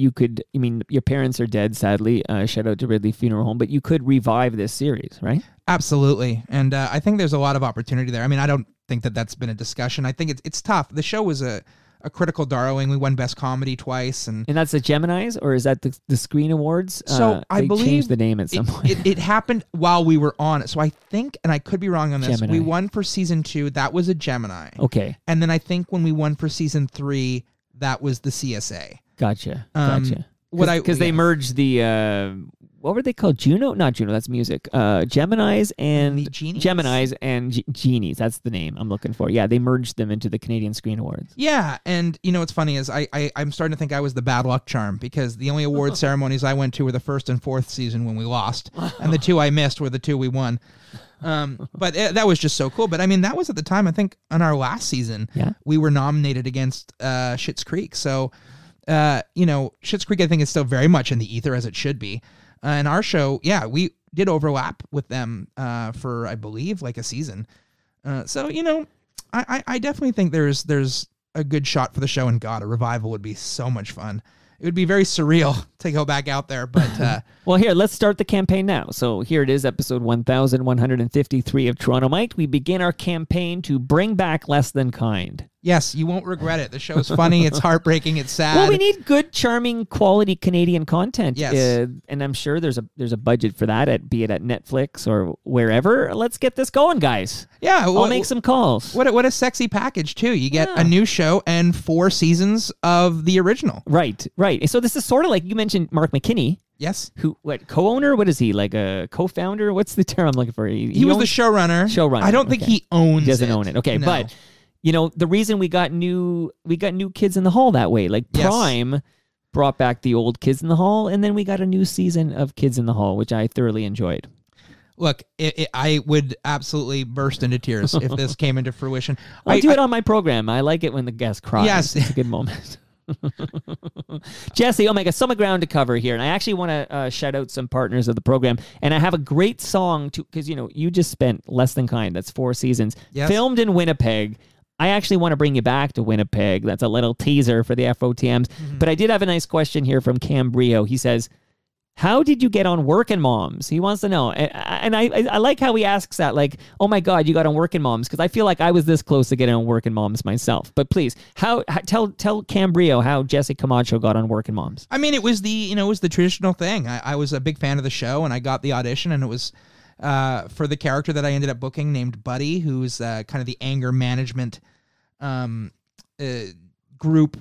I mean, your parents are dead, sadly. Shout out to Ridley Funeral Home. But you could revive this series, right? Absolutely. And I think there's a lot of opportunity there. I mean, I don't think that's been a discussion. I think it's tough. The show was a critical darling. We won Best Comedy twice, and that's the Geminis, or is that the Screen Awards? So I believe changed the name at some point. It happened while we were on it. So I think, and I could be wrong on this, Gemini. we won for season 2. That was a Gemini. Okay. And then I think when we won for season 3, that was the CSA. Gotcha. Because they merged the what were they called? Juno? Not Juno. That's music. Geminis and Genies. That's the name I'm looking for. Yeah, they merged them into the Canadian Screen Awards. Yeah, and what's funny is I'm starting to think I was the bad luck charm because the only award ceremonies I went to were the first and fourth season when we lost, and the 2 I missed were the 2 we won. But that was just so cool. But I mean, that was at the time. I think on our last season, we were nominated against Schitt's Creek. So, Schitt's Creek I think is still very much in the ether as it should be. And our show, we did overlap with them for, I believe, like a season. So, I definitely think there's a good shot for the show. And God, a revival would be so much fun. It would be very surreal to go back out there. But well, here, let's start the campaign now. So here it is, episode 1153 of Toronto Mike. We begin our campaign to bring back Less Than Kind. Yes, you won't regret it. The show's funny. It's heartbreaking. It's sad. Well, we need good, charming, quality Canadian content. Yes. And I'm sure there's a budget for that, be it at Netflix or wherever. Let's get this going, guys. Yeah. I'll make some calls. What a sexy package, too. You get a new show and 4 seasons of the original. Right. So this is sort of like you mentioned Mark McKinney. Yes. Co-owner? What is he? Like a co-founder? What's the term I'm looking for? He was the showrunner. I don't think he owns it. He doesn't own it. Okay, no. But the reason we got new Kids in the Hall that way. Like Prime brought back the old Kids in the Hall, and then we got a new season of Kids in the Hall, which I thoroughly enjoyed. Look, I would absolutely burst into tears if this came into fruition. I'll do it on my program. I like it when the guest cries. Yes. It's a good moment. Jesse, oh my God, so much ground to cover here, and I actually want to shout out some partners of the program, and I have a great song because you just spent Less Than Kind. That's 4 seasons, filmed in Winnipeg. I actually want to bring you back to Winnipeg. That's a little teaser for the FOTMs. But I did have a nice question here from Cam Brio. He says, how did you get on Workin' Moms? He wants to know. And I like how he asks that, like, oh my God, you got on Workin' Moms, because I feel like I was this close to getting on Workin' Moms myself. But please, tell Cam Brio how Jesse Camacho got on Workin' Moms. I mean, it was the traditional thing. I was a big fan of the show, and I got the audition, and it was for the character that I ended up booking named Buddy, who's kind of the anger management group,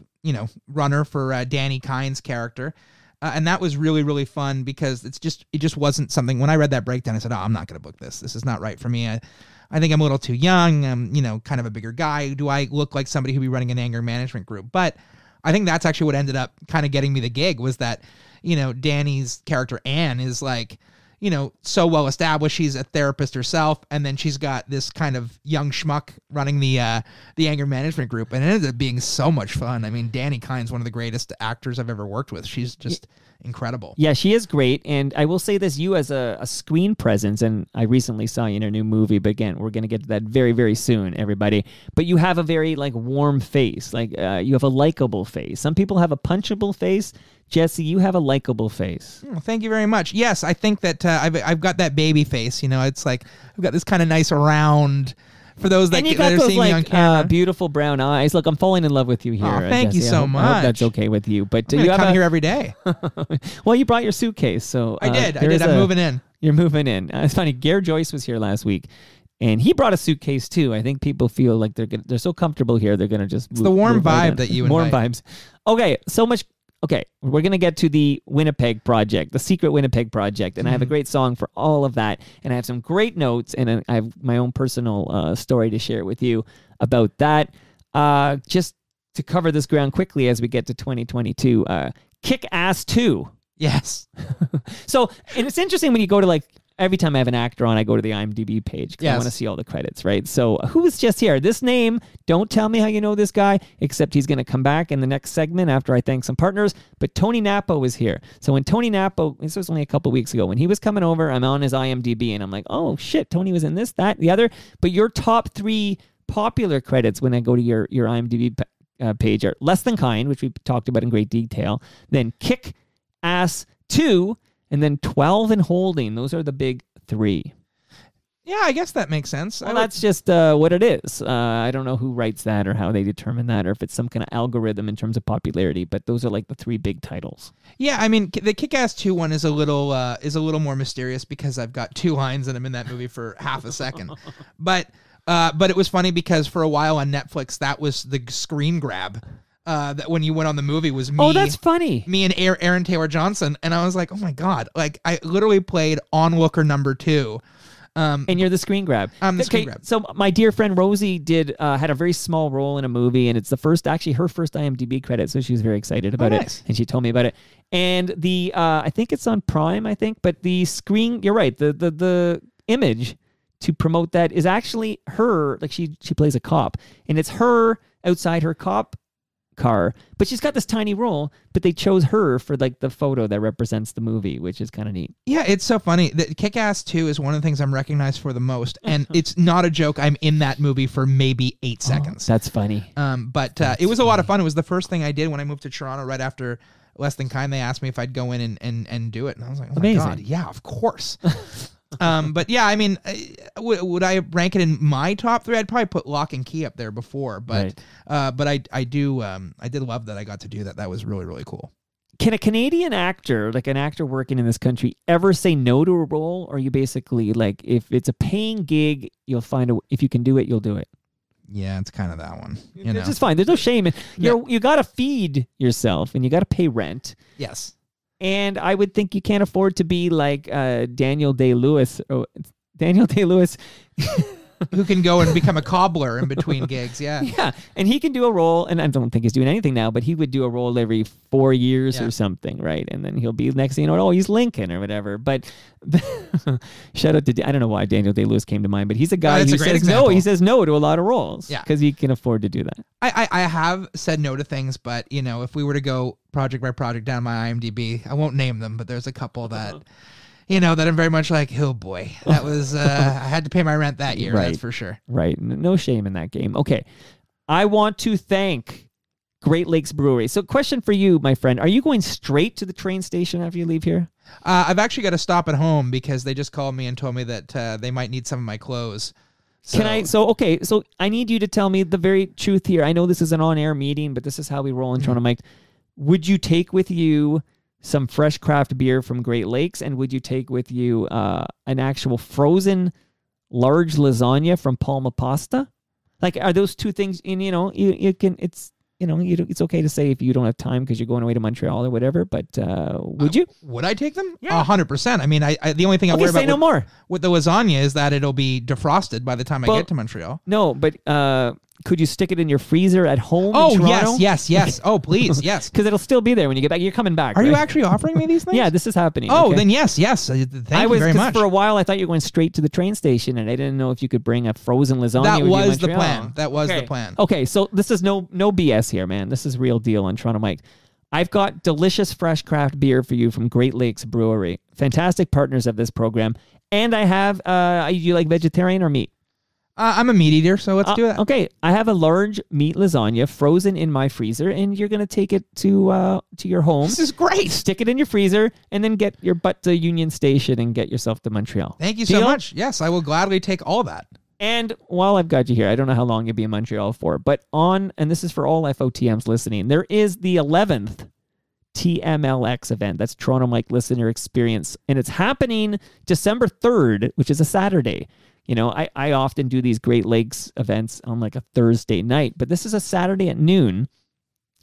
runner for Danny Kine's character. And that was really, really fun because it just wasn't something. When I read that breakdown, I said, I'm not going to book this. This is not right for me. I think I'm a little too young. I'm, kind of a bigger guy. Do I look like somebody who'd be running an anger management group? But I think that's actually what ended up kind of getting me the gig was that, Danny's character, Anne, is like, so well established. She's a therapist herself, and then she's got this kind of young schmuck running the anger management group, and it ended up being so much fun. I mean, Danny Kine's one of the greatest actors I've ever worked with. She's just incredible. Yeah, she is great, and I will say this: you as a screen presence, and I recently saw you in a new movie, but again, we're going to get to that very, very soon, everybody. But you have a very warm face, you have a likable face. Some people have a punchable face. Jesse, you have a likable face. Oh, thank you very much. Yes, I think that I've got that baby face. It's like I've got this kind of nice round. For those that are seeing me on camera, beautiful brown eyes. Look, I'm falling in love with you here. Oh, thank Jesse. you so much. I hope that's okay with you. But you come here every day. Well, you brought your suitcase, so I did. I'm moving in. You're moving in. It's funny. Gare Joyce was here last week, and he brought a suitcase too. I think people feel like they're so comfortable here, they're gonna just. It's the warm vibe that you invite. Warm vibes. Okay, so much. Okay, we're going to get to the Winnipeg Project, the secret Winnipeg Project, and I have a great song for all of that, and I have some great notes, and I have my own personal story to share with you about that. Just to cover this ground quickly as we get to 2022, Kick-Ass 2. Yes. So, and it's interesting when you go to every time I have an actor on, I go to the IMDb page because I want to see all the credits, right? So who was just here? This name, don't tell me how you know this guy, except he's going to come back in the next segment after I thank some partners. But Tony Napo was here. So when Tony Napo, this was only a couple weeks ago, when he was coming over, I'm on his IMDb and I'm like, oh shit, Tony was in this, that, the other. But your top 3 popular credits when I go to your IMDb page are Less Than Kind, which we talked about in great detail, then Kick-Ass 2, and then 12 and Holding. Those are the big 3. Yeah, I guess that makes sense. Well, that's just what it is. I don't know who writes that or how they determine that or if it's some kind of algorithm in terms of popularity, but those are the 3 big titles. Yeah, I mean, the Kick-Ass 2 one is a little more mysterious because I've got 2 lines and I'm in that movie for half a second. But it was funny because for a while on Netflix, that was the screen grab. That when you went on the movie was me. Oh, that's funny. Me and Aaron Taylor Johnson, and I was like, oh my god! I literally played onlooker number 2. And you're the screen grab. I'm the screen grab. So my dear friend Rosie had a very small role in a movie, and it's her first IMDb credit, so she was very excited about it, and she told me about it. And the I think it's on Prime, but the screen, you're right, the image to promote that is actually her, she plays a cop, and it's her outside her cop car, but she's got this tiny role, but they chose her for the photo that represents the movie, which is kind of neat. Yeah, it's so funny. The Kick-Ass 2 is one of the things I'm recognized for the most, and it's not a joke. I'm in that movie for maybe 8 seconds. That's funny. But it was a lot of fun. It was the first thing I did when I moved to Toronto right after Less Than Kind. They asked me if I'd go in and do it, and I was like, oh my god, yeah, of course. But yeah, I mean, would I rank it in my top 3? I'd probably put Lock and Key up there before, but I did love that I got to do that. That was really, really cool. Can a Canadian actor, an actor working in this country, ever say no to a role? Or you basically if it's a paying gig, you'll find if you can do it, you'll do it. Yeah, it's kind of that one. It's just fine. There's no shame. You got to feed yourself and you got to pay rent. Yes. And I would think you can't afford to be like Daniel Day-Lewis. Daniel Day-Lewis. Who can go and become a cobbler in between gigs, yeah. Yeah, and he can do a role, and I don't think he's doing anything now, but he would do a role every 4 years or something, right? And then he'll be, next thing you know, he's Lincoln or whatever. But shout out to, I don't know why Daniel Day-Lewis came to mind, but he's a guy who says no. He says no to a lot of roles because he can afford to do that. I have said no to things, but, if we were to go project by project down my IMDb, I won't name them, but there's a couple that... that I'm very much like, oh boy, that was, I had to pay my rent that year, that's for sure. Right. No shame in that game. Okay. I want to thank Great Lakes Brewery. So question for you, my friend, are you going straight to the train station after you leave here? I've actually got to stop at home because they just called me and told me that they might need some of my clothes. So I need you to tell me the very truth here. I know this is an on-air meeting, but this is how we roll in Toronto, Mike. Would you take with you some fresh craft beer from Great Lakes, and would you take with you an actual frozen large lasagna from Palma Pasta? Are those two things? And you can. It's okay to say if you don't have time because you're going away to Montreal or whatever. But would you? Would I take them? Yeah, 100%. I mean, the only thing I worry about with the lasagna is that it'll be defrosted by the time I get to Montreal. No, but could you stick it in your freezer at home in Oh, Toronto? yes. Oh, please, yes. Because it'll still be there when you get back. You're coming back, Are you right? actually offering me these things? Yeah, this is happening. Oh, okay? then yes. Thank you very much. For a while, I thought you were going straight to the train station, and I didn't know if you could bring a frozen lasagna. That with you in was the Montreal. plan. That was the plan. Okay, so this is no BS here, man. This is real deal on Toronto Mike. I've got delicious fresh craft beer for you from Great Lakes Brewery. Fantastic partners of this program. And I have, you like vegetarian or meat? I'm a meat eater, so let's do that. Okay, I have a large meat lasagna frozen in my freezer, and you're going to take it to your home. This is great. Stick it in your freezer, and then get your butt to Union Station and get yourself to Montreal. Thank you so much. Yes, I will gladly take all that. And while I've got you here, I don't know how long you'll be in Montreal for, but and this is for all FOTMs listening, there is the 11th TMLX event. That's Toronto Mike Listener Experience. And it's happening December 3rd, which is a Saturday. You know, I often do these Great Lakes events on like a Thursday night, but this is a Saturday at noon.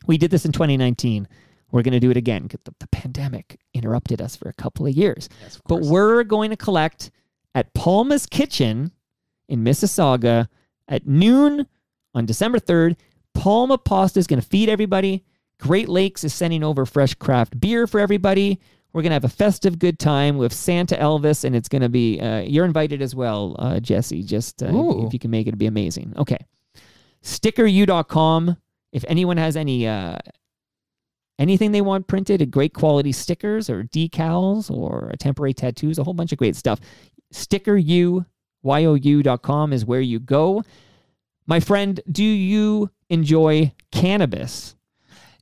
We did this in 2019. We're going to do it again because the pandemic interrupted us for a couple of years. Yes, of but course. we're going to collect at Palma's Kitchen in Mississauga at noon on December 3rd. Palma Pasta is going to feed everybody. Great Lakes is sending over fresh craft beer for everybody. We're going to have a festive good time with Santa Elvis, and it's going to be, you're invited as well, Jesse. Just if you can make it, it'd be amazing. Okay. StickerU.com. If anyone has anything they want printed, great quality stickers or decals or temporary tattoos, a whole bunch of great stuff. StickerU.com is where you go. My friend, do you enjoy cannabis?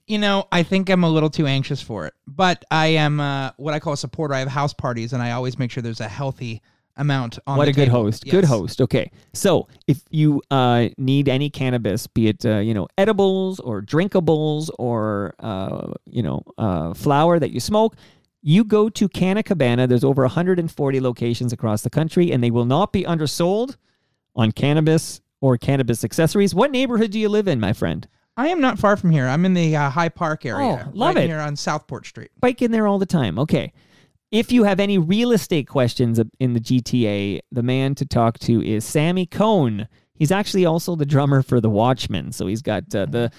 You know, I think I'm a little too anxious for it, but I am what I call a supporter. I have house parties, and I always make sure there's a healthy amount on the table. What a good host. Yes. Good host. Okay. So if you need any cannabis, be it, edibles or drinkables or, flower that you smoke, you go to Canna Cabana. There's over 140 locations across the country, and they will not be undersold on cannabis or cannabis accessories. What neighborhood do you live in, my friend? I am not far from here. I'm in the High Park area. Oh, love right it. Here on Southport Street. Bike in there all the time. Okay. If you have any real estate questions in the GTA, the man to talk to is Sammy Cohn. He's actually also the drummer for The Watchmen. So he's got the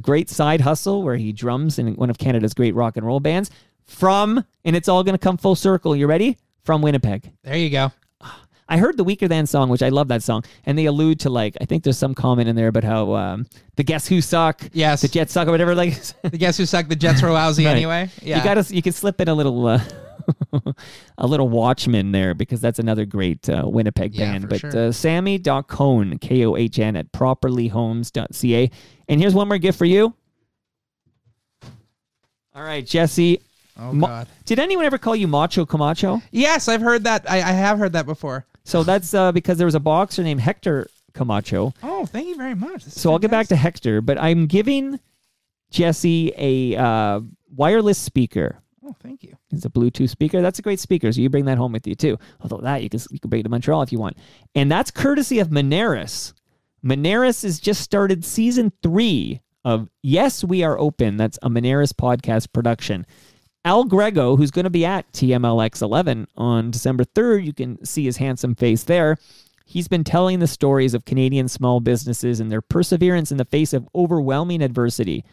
great side hustle where he drums in one of Canada's great rock and roll bands and it's all going to come full circle. You ready? From Winnipeg. There you go. I heard the Weaker Than song, which I love that song, and they allude to, I think there's some comment in there about how the Guess Who suck, Yes. the Jets suck, or whatever. The Guess Who suck, the Jets were lousy Right. anyway. Yeah. You can slip in a little a little Watchman there because that's another great Winnipeg band. for But sure. Sammy.Cohn, Kohn at properlyhomes.ca. And here's one more gift for you. All right, Jesse. Oh, God. Did anyone ever call you Macho Camacho? Yes, I've heard that. I have heard that before. So that's because there was a boxer named Hector Camacho. Oh, thank you very much. So I'll get back to Hector, but I'm giving Jesse a wireless speaker. Oh, thank you. It's a Bluetooth speaker. That's a great speaker, so you bring that home with you too. Although that you can bring it to Montreal if you want. And that's courtesy of Moneris. Moneris has just started season 3 of Yes, We Are Open. That's a Moneris podcast production. Al Grego, who's going to be at TMLX 11 on December 3rd, you can see his handsome face there. He's been telling the stories of Canadian small businesses and their perseverance in the face of overwhelming adversity.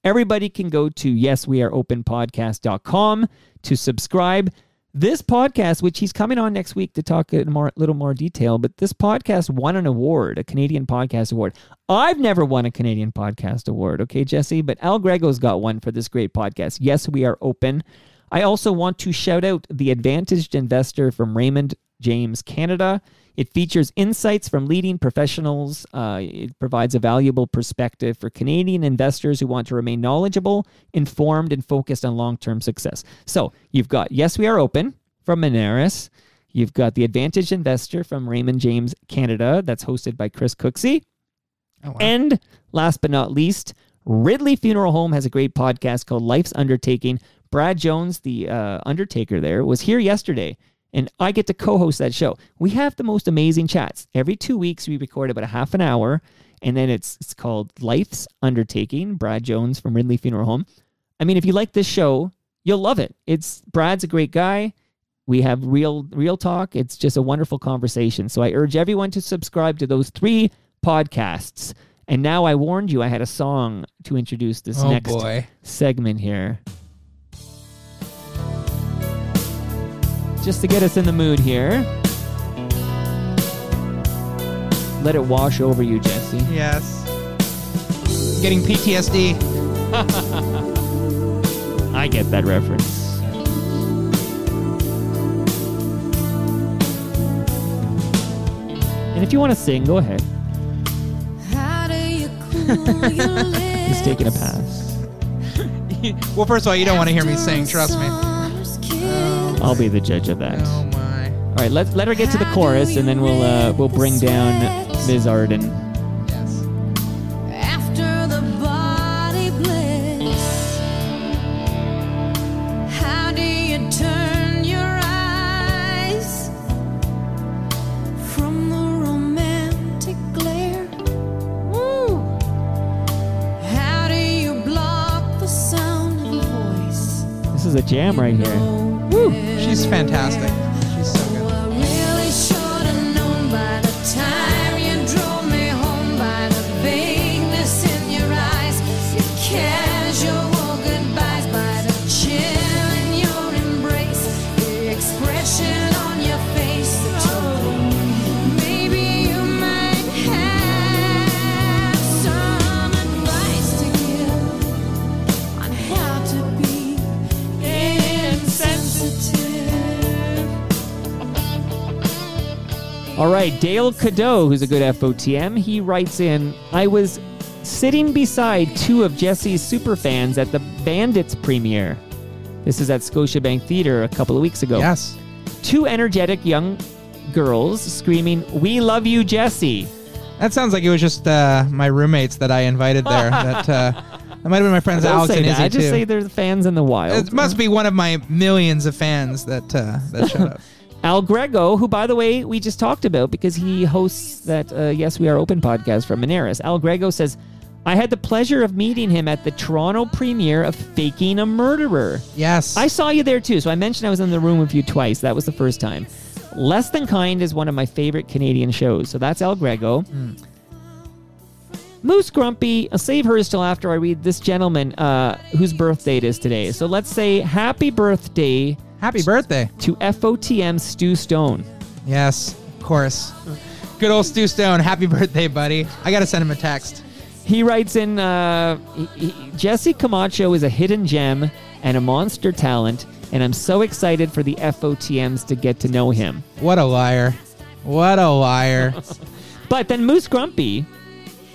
Everybody can go to yesweareopenpodcast.com to subscribe. This podcast, which he's coming on next week to talk in a little more detail, but this podcast won an award, a Canadian Podcast Award. I've never won a Canadian Podcast Award, okay, Jesse? But Al Grego's got one for this great podcast. Yes, We Are Open. I also want to shout out The Advantaged Investor from Raymond James Canada. It features insights from leading professionals. It provides a valuable perspective for Canadian investors who want to remain knowledgeable, informed, and focused on long-term success. So you've got Yes, We Are Open from Moneris. You've got The Advantaged Investor from Raymond James Canada. That's hosted by Chris Cooksey. Oh, wow. And last but not least, Ridley Funeral Home has a great podcast called Life's Undertaking. Brad Jones, the undertaker there, was here yesterday. And I get to co-host that show. We have the most amazing chats. Every 2 weeks, we record about a half an hour, and then it's called Life's Undertaking, Brad Jones from Ridley Funeral Home. I mean, if you like this show, you'll love it. Brad's a great guy. We have real talk. It's just a wonderful conversation. So I urge everyone to subscribe to those 3 podcasts. And now I warned you I had a song to introduce this next segment here. Just to get us in the mood here. Let it wash over you, Jesse. Yes. Getting PTSD. I get that reference. And if you want to sing, go ahead. How do you cool your lips? He's taking a pass. Well, first of all, you don't want to hear me sing. Trust me. I'll be the judge of that. Oh my! All right, let her get to the chorus, and then we'll bring down Ms. Arden. Yes. After the body bliss, how do you turn your eyes from the romantic glare? Woo. How do you block the sound of a voice? This is a jam right here. Woo. She's fantastic. She's so good. I really should have known by the time you drove me home, by the vagueness in your eyes, your casual goodbyes, by the chill in your embrace, the expression on your face that told me maybe you might have some advice to give on how to be insensitive. All right, Dale Cadeau, who's a good FOTM, he writes in, I was sitting beside two of Jesse's superfans at the Bandits premiere. This is at Scotiabank Theatre a couple of weeks ago. Yes. Two energetic young girls screaming, "We love you, Jesse." That sounds like it was just my roommates that I invited there. That might have been my friends Don't Alex say and that. Izzy I just too. say they're the fans in the wild. It must be one of my millions of fans that showed up. Al Grego, who, by the way, we just talked about because he hosts that Yes, We Are Open podcast from Moneris. Al Grego says, I had the pleasure of meeting him at the Toronto premiere of Faking a Murderer. Yes. I saw you there too, so I mentioned I was in the room with you twice. That was the first time. Less Than Kind is one of my favorite Canadian shows, so that's Al Grego. Moose Grumpy, I'll save hers till after I read this gentleman whose birthday it is today. So let's say happy birthday. Happy birthday. To FOTM Stu Stone. Yes, of course. Good old Stu Stone. Happy birthday, buddy. I got to send him a text. He writes in, Jesse Camacho is a hidden gem and a monster talent, and I'm so excited for the FOTMs to get to know him. What a liar. What a liar. But then Moose Grumpy,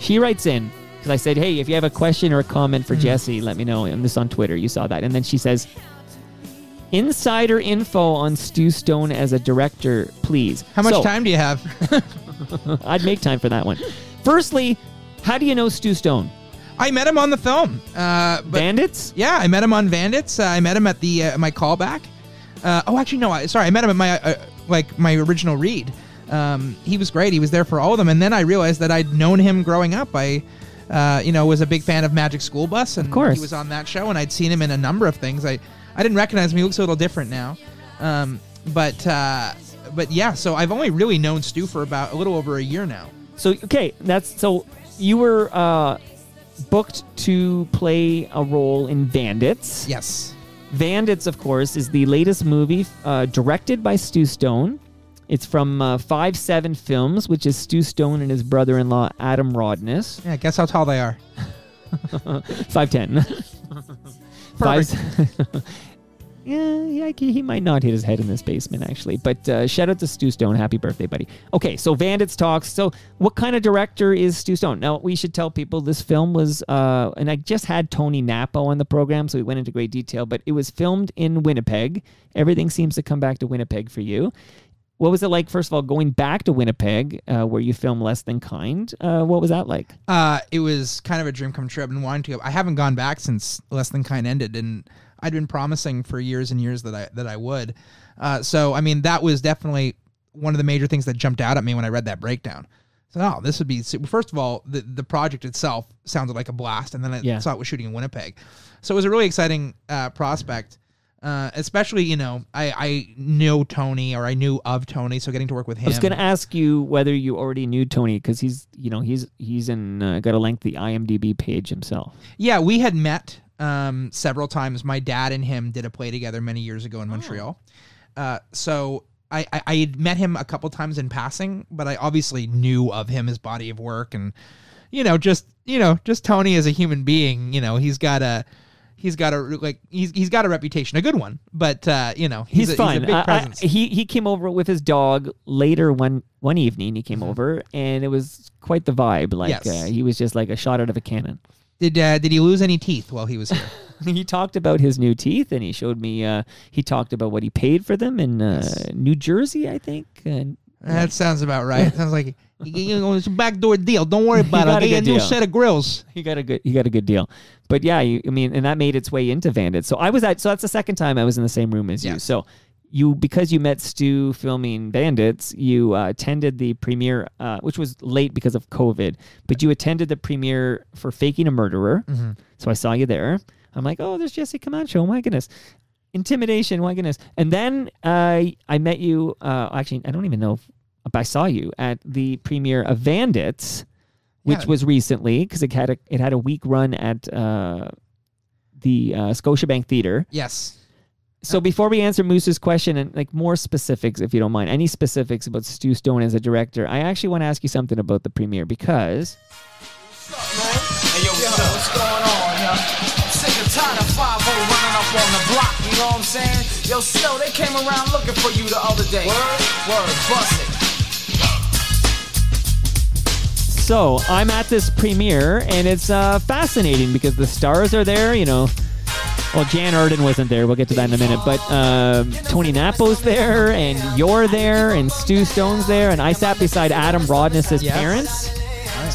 she writes in, because I said, hey, if you have a question or a comment for Jesse, let me know. And this on Twitter, you saw that. And then she says, insider info on Stu Stone as a director, please. How much time do you have? I'd make time for that one. Firstly, how do you know Stu Stone? I met him on the film. Bandits? Yeah, I met him on Bandits. I met him at the my callback. Actually, no. I met him at my original read. He was great. He was there for all of them. And then I realized that I'd known him growing up. I was a big fan of Magic School Bus, and of course. He was on that show, and I'd seen him in a number of things. I didn't recognize him. He looks a little different now. But yeah, so I've only really known Stu for about a little over a year now. So, okay, so you were booked to play a role in Bandits. Yes. Bandits, of course, is the latest movie directed by Stu Stone. It's from 5-7 Films, which is Stu Stone and his brother-in-law, Adam Rodness. Yeah, guess how tall they are. 5'10". Perfect. Yeah, he might not hit his head in this basement, actually. But shout out to Stu Stone. Happy birthday, buddy. Okay, so Bandits talks. So what kind of director is Stu Stone? Now, we should tell people this film was, and I just had Tony Napo on the program, so we went into great detail, but it was filmed in Winnipeg. Everything seems to come back to Winnipeg for you. What was it like, first of all, going back to Winnipeg, where you filmed Less Than Kind? What was that like? It was kind of a dream come true. I've been wanting to go. I haven't gone back since Less Than Kind ended, and I'd been promising for years and years that I would. So, I mean, that was definitely one of the major things that jumped out at me when I read that breakdown. So, this would be... First of all, the project itself sounded like a blast, and then I saw it was shooting in Winnipeg. So it was a really exciting prospect. Especially, you know, I know Tony, or I knew of Tony, so getting to work with him. I was going to ask you whether you already knew Tony, because he's in got a lengthy IMDb page himself. Yeah, we had met several times. My dad and him did a play together many years ago in Montreal. So I had met him a couple times in passing, but I obviously knew of him, his body of work, and just Tony as a human being. You know, he's got a reputation, a good one, but he's fun. He's a big presence. He came over with his dog later one evening. He came over, and it was quite the vibe. Like, yes. He was just like a shot out of a cannon. Did he lose any teeth while he was here? He talked about his new teeth, and he showed me. He talked about what he paid for them in New Jersey, I think. And that sounds about right. Sounds like it's a backdoor deal. Don't worry about it. I'll get you a new set of grills. He got a good deal. But yeah, and that made its way into Bandits. So that's the second time I was in the same room as you. So because you met Stu filming Bandits, you attended the premiere, which was late because of COVID, but you attended the premiere for Faking a Murderer. Mm-hmm. So I saw you there. I'm like, oh, there's Jesse Camacho. Oh my goodness. Intimidation. My goodness. And then I met you. Actually, I don't even know if I saw you at the premiere of Bandits, which was recently, because it had a week run at the Scotiabank Theater. Yes. So before we answer Moose's question, and like more specifics, if you don't mind, any specifics about Stu Stone as a director, I actually want to ask you something about the premiere, because... What's up, man? Hey, yo, what's going on, yo? I'm sick and tired of 5-0 running up on the block, you know what I'm saying? Yo, Snow, they came around looking for you the other day. Word, bust it. So I'm at this premiere, and it's fascinating because the stars are there, you know. Well, Jan Arden wasn't there. We'll get to that in a minute. But Tony Napo's there, and you're there, and Stu Stone's there, and I sat beside Adam Rodness's parents.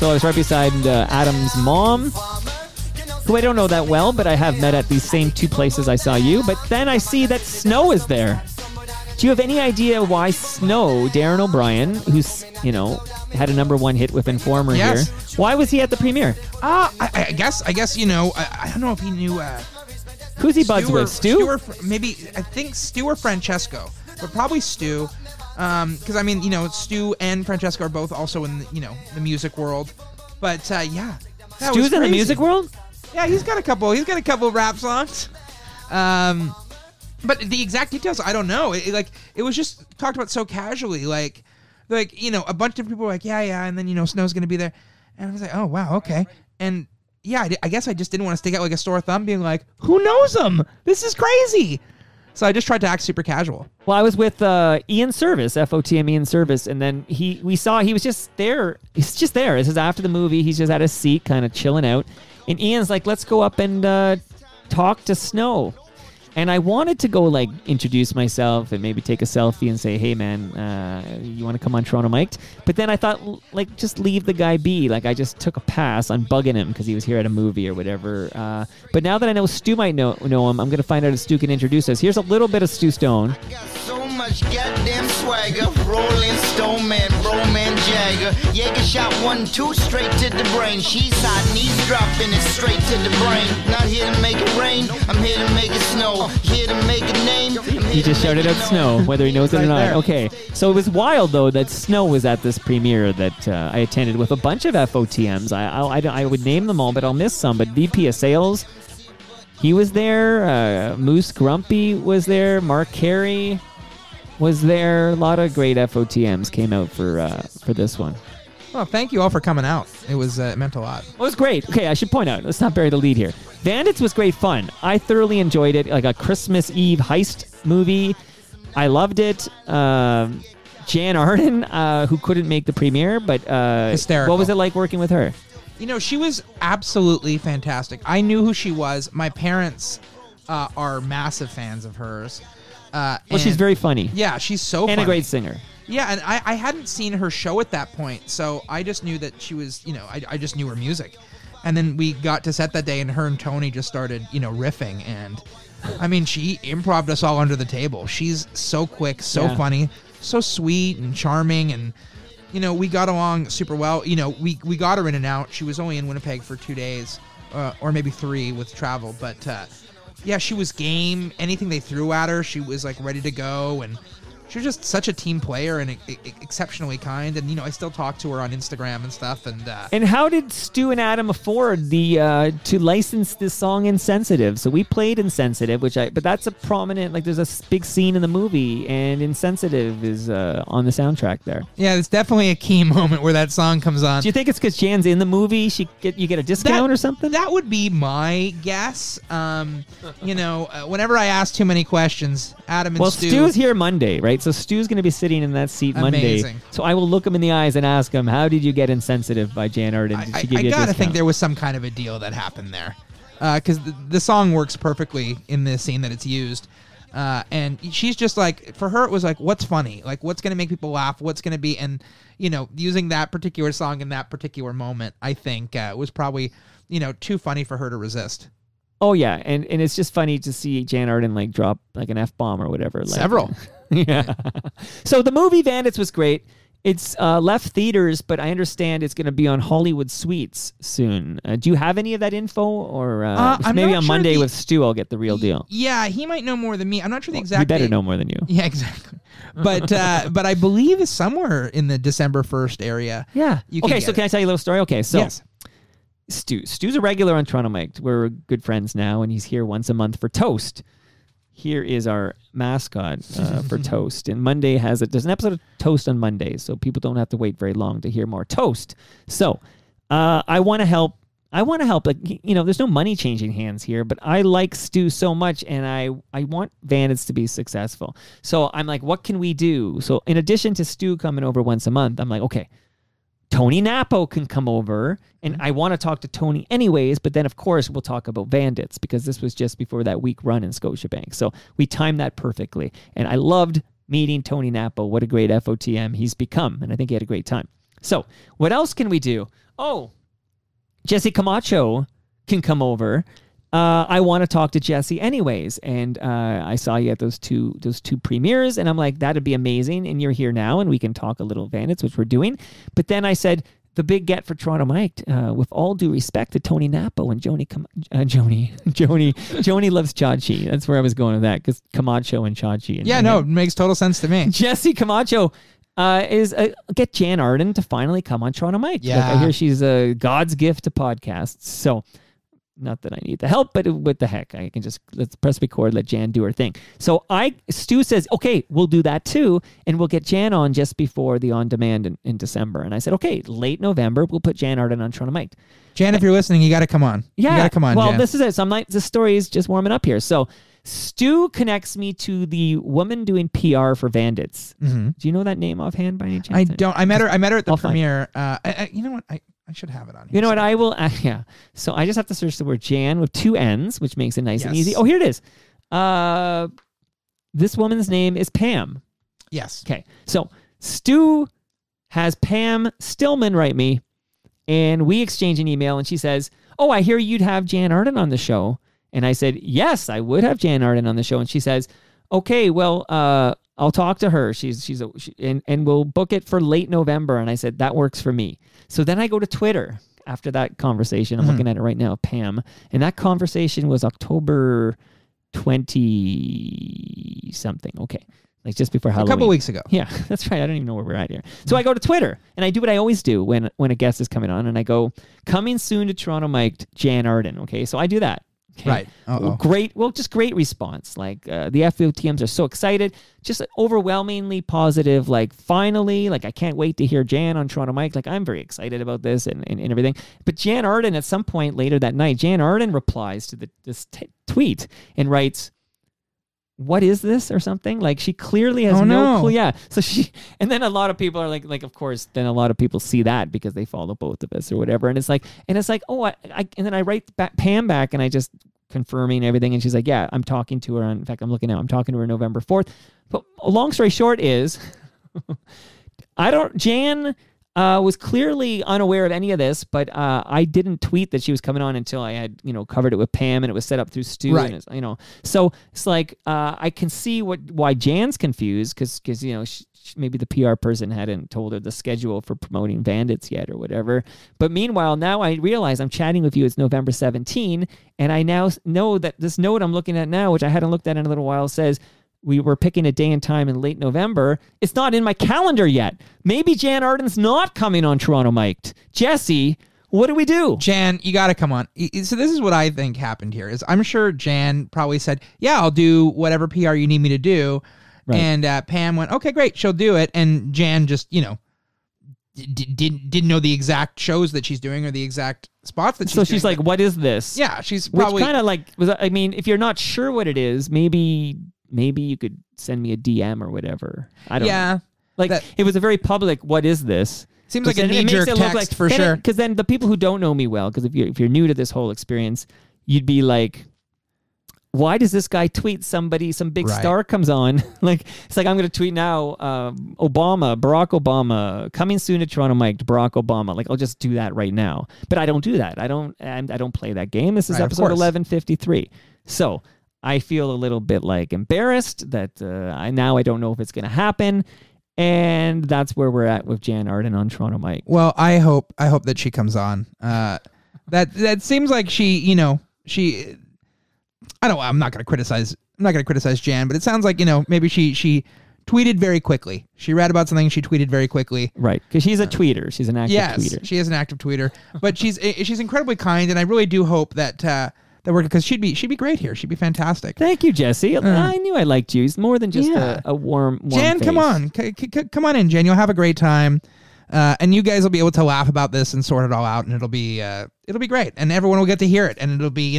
So I was right beside Adam's mom, who I don't know that well, but I have met at these same two places I saw you. But then I see that Snow is there. Do you have any idea why Snow, Darren O'Brien, who's, had a '1 hit with Informer here, why was he at the premiere? I guess, I don't know if he knew... Who's he buds with? Stu? I think Stu or Francesco, but probably Stu. Because, Stu and Francesco are both also in, the music world. But, yeah. Stu's in the music world? Yeah, he's got a couple rap songs. But the exact details, I don't know. It was just talked about so casually. Like, a bunch of people were like, yeah, and then, Snow's going to be there. And I was like, oh, wow, okay. And, yeah, I guess I just didn't want to stick out like a sore thumb being like, who knows him? This is crazy. So I just tried to act super casual. Well, I was with Ian Service, FOTM Ian Service, and then he was just there. He's just there. This is after the movie. He's just at his seat, kind of chilling out. And Ian's like, let's go up and talk to Snow. And I wanted to go, introduce myself and maybe take a selfie and say, hey, man, you want to come on Toronto Mic'd? But then I thought, just leave the guy be. I just took a pass on bugging him because he was here at a movie or whatever. But now that I know Stu might know him, I'm going to find out if Stu can introduce us. Here's a little bit of Stu Stone. So much goddamn swagger, Rolling Stone man, Roman Jagger. Jaeger shot 1-2 straight to the brain. She's hot and he's dropping it straight to the brain. Not here to make it rain, I'm here to make it snow. Here to make a name. He just shouted out Snow, whether he knows it or not. There. Okay, so it was wild though that Snow was at this premiere that I attended with a bunch of FOTMs. I would name them all, but I'll miss some. But VP of Sales, he was there. Moose Grumpy was there. Mark Carey was there. A lot of great FOTMs came out for this one. Well, thank you all for coming out. It was it meant a lot. It was great. Okay, I should point out, let's not bury the lead here. Bandits was great fun. I thoroughly enjoyed it. Like a Christmas Eve heist movie. I loved it. Jan Arden, who couldn't make the premiere, but hysterical. What was it like working with her? She was absolutely fantastic. I knew who she was. My parents are massive fans of hers. Well, she's very funny. Yeah, she's so funny. And a great singer. Yeah, and I hadn't seen her show at that point, so I just knew that she was, I just knew her music. And then we got to set that day, and her and Tony just started, riffing. And, she improv'd us all under the table. She's so quick, so funny, so sweet and charming, and, we got along super well. We got her in and out. She was only in Winnipeg for 2 days, or maybe 3 with travel, but Yeah, she was game. Anything they threw at her, she was like ready to go, and she was just such a team player and exceptionally kind. And I still talk to her on Instagram and stuff. And how did Stu and Adam afford to license this song Insensitive? So we played Insensitive, but that's a prominent, like, there's a big scene in the movie, and Insensitive is on the soundtrack there. Yeah, it's definitely a key moment where that song comes on. Do you think it's because Jan's in the movie? You get a discount or something? That would be my guess. Whenever I ask too many questions, Adam and Stu. Stu's here Monday, right? So Stu's going to be sitting in that seat Monday. Amazing. So I will look him in the eyes and ask him, how did you get Insensitive by Jan Arden? Did she give you a discount? I gotta think there was some kind of a deal that happened there. Because the song works perfectly in the scene that it's used. And she's just like, for her, it was like, what's funny? Like, what's going to make people laugh? What's going to be, and, using that particular song in that particular moment, I think was probably, too funny for her to resist. Oh, yeah. And it's just funny to see Jan Arden, like, drop, like, an F-bomb or whatever. Like, several. Yeah. So the movie Bandits was great. It's left theaters, but I understand it's going to be on Hollywood Suites soon. Do you have any of that info? Or maybe on Monday with Stu, I'll get the real deal. Yeah, he might know more than me. I'm not sure the exact He better date. know more than you. Yeah, exactly. But I believe it's somewhere in the December 1st area. Yeah. Okay, so can I tell you a little story? Okay, so yes. Stu's a regular on Toronto Mike. We're good friends now, and he's here once a month for Toast. Here is our mascot for Toast. And Monday there's an episode of Toast on Mondays, so people don't have to wait very long to hear more Toast. So I want to help. Like, there's no money changing hands here, but I like Stu so much, and I want Bandits to be successful. So I'm like, what can we do? So in addition to Stu coming over once a month, I'm like, okay, Tony Napo can come over, and I want to talk to Tony anyways, but then, of course, we'll talk about Bandits, because this was just before that week run in Scotiabank. So we timed that perfectly, and I loved meeting Tony Napo. What a great FOTM he's become, and I think he had a great time. So what else can we do? Oh, Jesse Camacho can come over. I want to talk to Jesse anyways, and I saw you at those two premieres, and I'm like, that'd be amazing, and you're here now, and we can talk a little Bandits, which we're doing. But then I said, the big get for Toronto Mike, with all due respect to Tony Napo and Joni loves Chachi. That's where I was going with that, because Camacho and Chachi. It makes total sense to me. Jesse Camacho is get Jan Arden to finally come on Toronto Mike. Yeah. Like, I hear she's a God's gift to podcasts. So, not that I need the help, but what the heck? I can let's press record, let Jan do her thing. So Stu says, okay, we'll do that too, and we'll get Jan on just before the On Demand in December. And I said, okay, late November, we'll put Jan Arden on Toronto Mike. Jan, if you're listening, you got to come on. Yeah. You got to come on, Well, Jan. this is it. So I'm like, this story is just warming up here. So Stu connects me to the woman doing PR for Bandits. Mm-hmm. Do you know that name offhand by any chance? I don't. I met her at the I'll find premiere. You know what? I should have it on here. You know what? I will. Yeah. So I just have to search the word Jan with 2 N's, which makes it nice and easy. Oh, here it is. This woman's name is Pam. Yes. Okay. So Stu has Pam Stillman write me, and we exchange an email, and she says, oh, I hear you'd have Jan Arden on the show. And I said, yes, I would have Jan Arden on the show. And she says, okay, well, I'll talk to her. And we'll book it for late November. And I said, that works for me. So then I go to Twitter after that conversation. I'm looking at it right now, Pam. And that conversation was October 20-something. Okay. Like just before Halloween. A couple weeks ago. Yeah, that's right. I don't even know where we're at here. So I go to Twitter, and I do what I always do when a guest is coming on, and I go, coming soon to Toronto Mike, Jan Arden. Okay, so I do that. Okay. Right. Uh-oh. Just great response. Like the FOTMs are so excited, just overwhelmingly positive. Like finally, like I can't wait to hear Jan on Toronto Mike. Like I'm very excited about this and everything. But Jan Arden at some point later that night, Jan Arden replies to this tweet and writes, what is this or something? Like she clearly has no clue. Yeah. So and then a lot of people are like, of course, then a lot of people see that because they follow both of us or whatever. And it's like, oh, and then I write Pam back and I just confirming everything. And she's like, yeah, I'm talking to her. In fact, I'm talking to her November 4th. But a long story short is Jan was clearly unaware of any of this, but I didn't tweet that she was coming on until I had, covered it with Pam and it was set up through Stu. Right. And so it's like I can see why Jan's confused because maybe the PR person hadn't told her the schedule for promoting Bandits yet or whatever. But meanwhile, now I realize I'm chatting with you. It's November 17, and I now know that this note I'm looking at now, which I hadn't looked at in a little while, says we were picking a day and time in late November. It's not in my calendar yet. Maybe Jan Arden's not coming on Toronto Mic'd. Jesse, what do we do? Jan, you got to come on. So this is what I think happened here. Is I'm sure Jan probably said, yeah, I'll do whatever PR you need me to do. Right. And Pam went, okay, great, she'll do it. And Jan just, didn't know the exact shows that she's doing or the exact spots that she's doing. So she's like, what is this? Yeah, she's probably... Which kind of like, if you're not sure what it is, maybe you could send me a DM or whatever. I don't know. It was a very public, what is this? Seems like a knee-jerk text for sure. Because then the people who don't know me well, because if you're new to this whole experience, you'd be like, why does this guy tweet somebody, some big star comes on? It's like, I'm going to tweet now, Barack Obama, coming soon to Toronto Mike, Barack Obama. Like, I'll just do that right now. But I don't do that. I don't play that game. This is episode 1153. So I feel a little bit embarrassed that I don't know if it's going to happen. And that's where we're at with Jan Arden on Toronto Mike. Well, I hope that she comes on. That seems like she, I'm not going to criticize Jan, but it sounds like, maybe she tweeted very quickly. She read about something, she tweeted very quickly. Right, because she's a tweeter. She's an active tweeter. Yes, she is an active tweeter. But she's incredibly kind, and I really do hope that we're, because she'd be great here. She'd be fantastic. Thank you, Jesse. I knew I liked you. It's more than just a warm Jan, face. come on. Come on in, Jan. You'll have a great time. And you guys will be able to laugh about this and sort it all out, and it'll be great. And everyone will get to hear it, and it'll be,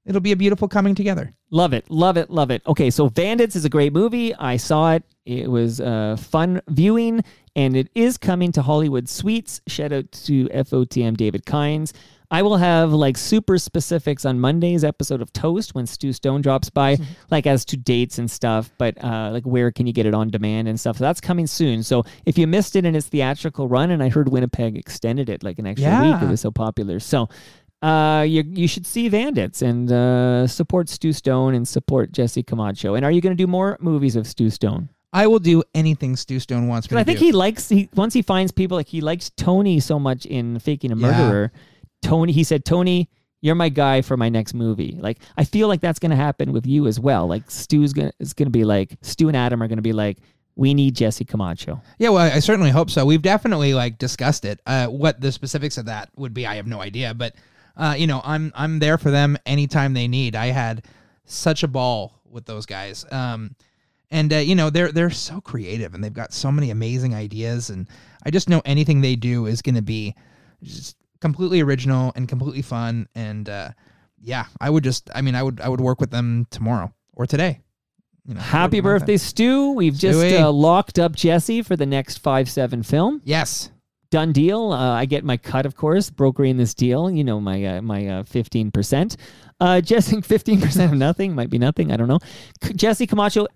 it'll be a beautiful coming together. Love it. Love it. Love it. Okay, so Bandits is a great movie. I saw it. It was fun viewing, and it is coming to Hollywood Suites. Shout out to FOTM David Kynes. I will have super specifics on Monday's episode of Toast when Stu Stone drops by, as to dates and stuff, but where can you get it on demand and stuff. So that's coming soon. So if you missed it in its theatrical run, and I heard Winnipeg extended it an extra week, it was so popular. So you should see Bandits and support Stu Stone and support Jesse Camacho. And are you going to do more movies of Stu Stone? I will do anything Stu Stone wants me to do. I think once he finds people, he likes Tony so much in Faking a Murderer. He said, Tony, you're my guy for my next movie. I feel like that's going to happen with you as well. Stu and Adam are going to be we need Jesse Camacho. Yeah, well, I certainly hope so. We've definitely discussed it. What the specifics of that would be, I have no idea. But I'm there for them anytime they need. I had such a ball with those guys. They're so creative and they've got so many amazing ideas. And I just know anything they do is going to be just completely original and completely fun. And I would work with them tomorrow or today. Happy birthday, Stu. We've just locked up Jesse for the next 5-7 film. Yes. Done deal. I get my cut, of course, brokering this deal. My 15%. Jesse, 15% of nothing. Might be nothing. I don't know. Jesse Camacho,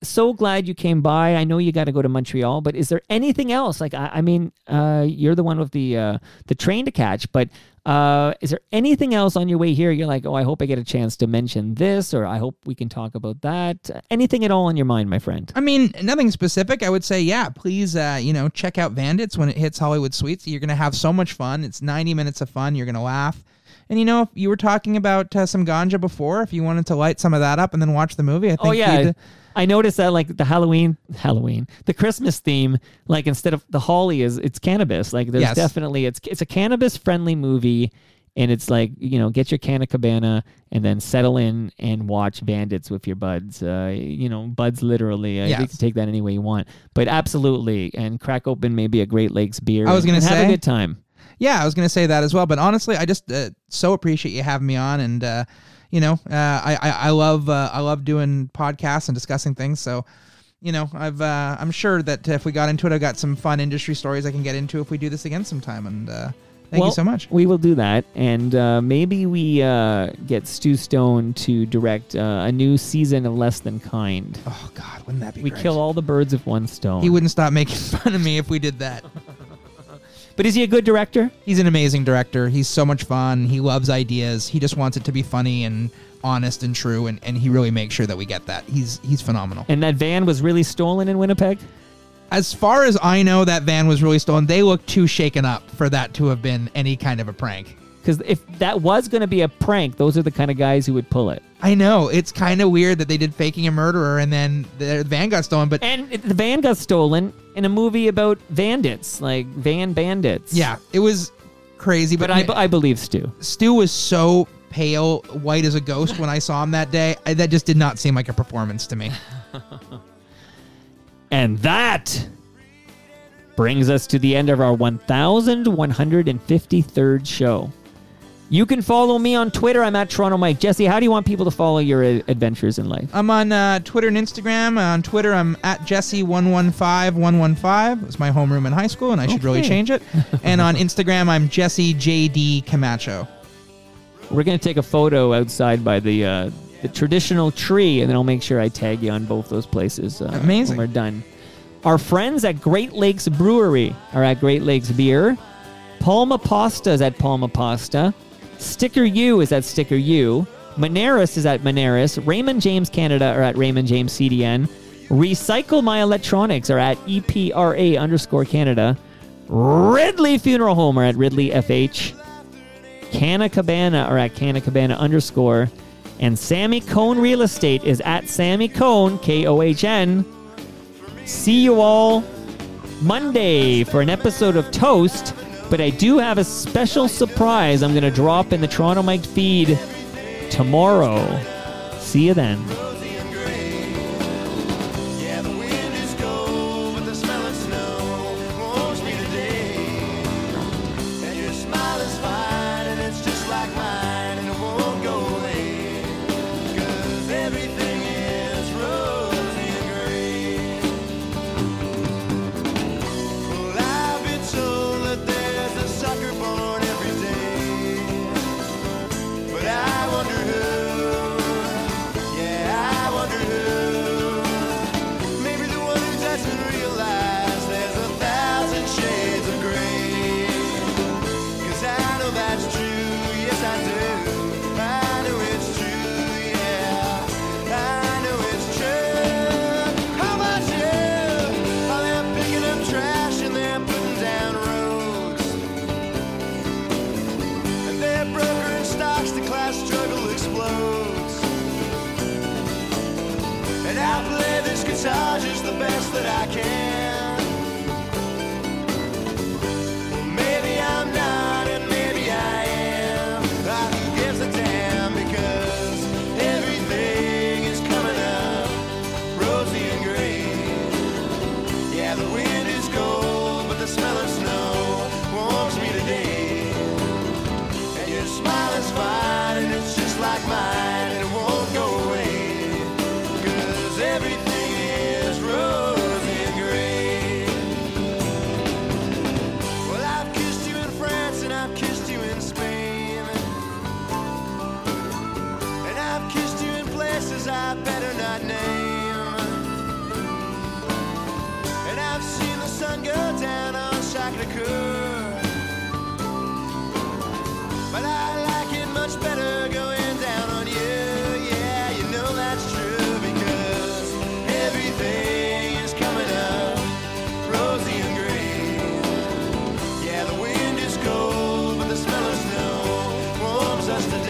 so glad you came by. I know you got to go to Montreal, but is there anything else? You're the one with the train to catch, but is there anything else on your way here? You're like, oh, I hope I get a chance to mention this, or I hope we can talk about that. Anything at all on your mind, my friend? Nothing specific. I would say, please, check out Bandits when it hits Hollywood Suites. You're going to have so much fun. It's 90 minutes of fun. You're going to laugh. And, if you were talking about some ganja before, if you wanted to light some of that up and then watch the movie, I think I noticed that the Halloween, the Christmas theme, instead of the holly it's cannabis. There's definitely, it's a cannabis friendly movie, and it's get your canna cabana and then settle in and watch Bandits with your buds. Buds literally. You can take that any way you want, but absolutely. And crack open maybe a Great Lakes beer. I was going to say, have a good time. Yeah, I was going to say that as well. But honestly, I just so appreciate you having me on, and I love doing podcasts and discussing things. So, I'm sure that if we got into it, I've got some fun industry stories I can get into if we do this again sometime. And thank you so much. We will do that, and maybe we get Stu Stone to direct a new season of Less Than Kind. Oh God, wouldn't that be great? We kill all the birds with one stone. He wouldn't stop making fun of me if we did that. But is he a good director? He's an amazing director. He's so much fun. He loves ideas. He just wants it to be funny and honest and true, and he really makes sure that we get that. He's phenomenal. And that van was really stolen in Winnipeg? As far as I know, that van was really stolen. They look too shaken up for that to have been any kind of a prank. Because if that was going to be a prank, those are the kind of guys who would pull it. I know. It's kind of weird that they did Faking a Murderer and then the van got stolen. And the van got stolen in a movie about bandits, like van bandits. Yeah, it was crazy. But I believe Stu. Stu was so pale, white as a ghost when I saw him that day. That just did not seem like a performance to me. And that brings us to the end of our 1,153rd show. You can follow me on Twitter. I'm at Toronto Mike. Jesse, how do you want people to follow your adventures in life? I'm on Twitter and Instagram. On Twitter, I'm at Jesse115115. It was my homeroom in high school, and I should really change it. And on Instagram, I'm Jesse JD Camacho. We're going to take a photo outside by the traditional tree, and then I'll make sure I tag you on both those places. Amazing. When we're done. Our friends at Great Lakes Brewery are at Great Lakes Beer. Palma Pasta is at Palma Pasta. Sticker U is at Sticker U. Moneris is at Moneris. Raymond James Canada are at Raymond James CDN. Recycle My Electronics are at EPRA_Canada. Ridley Funeral Home are at Ridley FH. Canna Cabana are at Canna Cabana_. And Sammy Cohn Real Estate is at Sammy Cohn, KOHN. See you all Monday for an episode of Toast. But I do have a special surprise I'm going to drop in the Toronto Mike feed tomorrow. See you then. Just the best that I can. Well, maybe I'm not, and maybe I am. Who gives a damn? Because everything is coming up rosy and green. Yeah, the wind is cold, but the smell of snow warms me today. And your smile is fine, and it's just like mine, and it won't go away. 'Cause everything rosy and gray. Well, I've kissed you in France and I've kissed you in Spain, and I've kissed you in places I better not name, and I've seen the sun go down on Sacré-Cœur, but I like it much better going down on you. Yeah, you know that's true, because everything is coming up rosy and green. Yeah, the wind is cold, but the smell of snow warms us to death.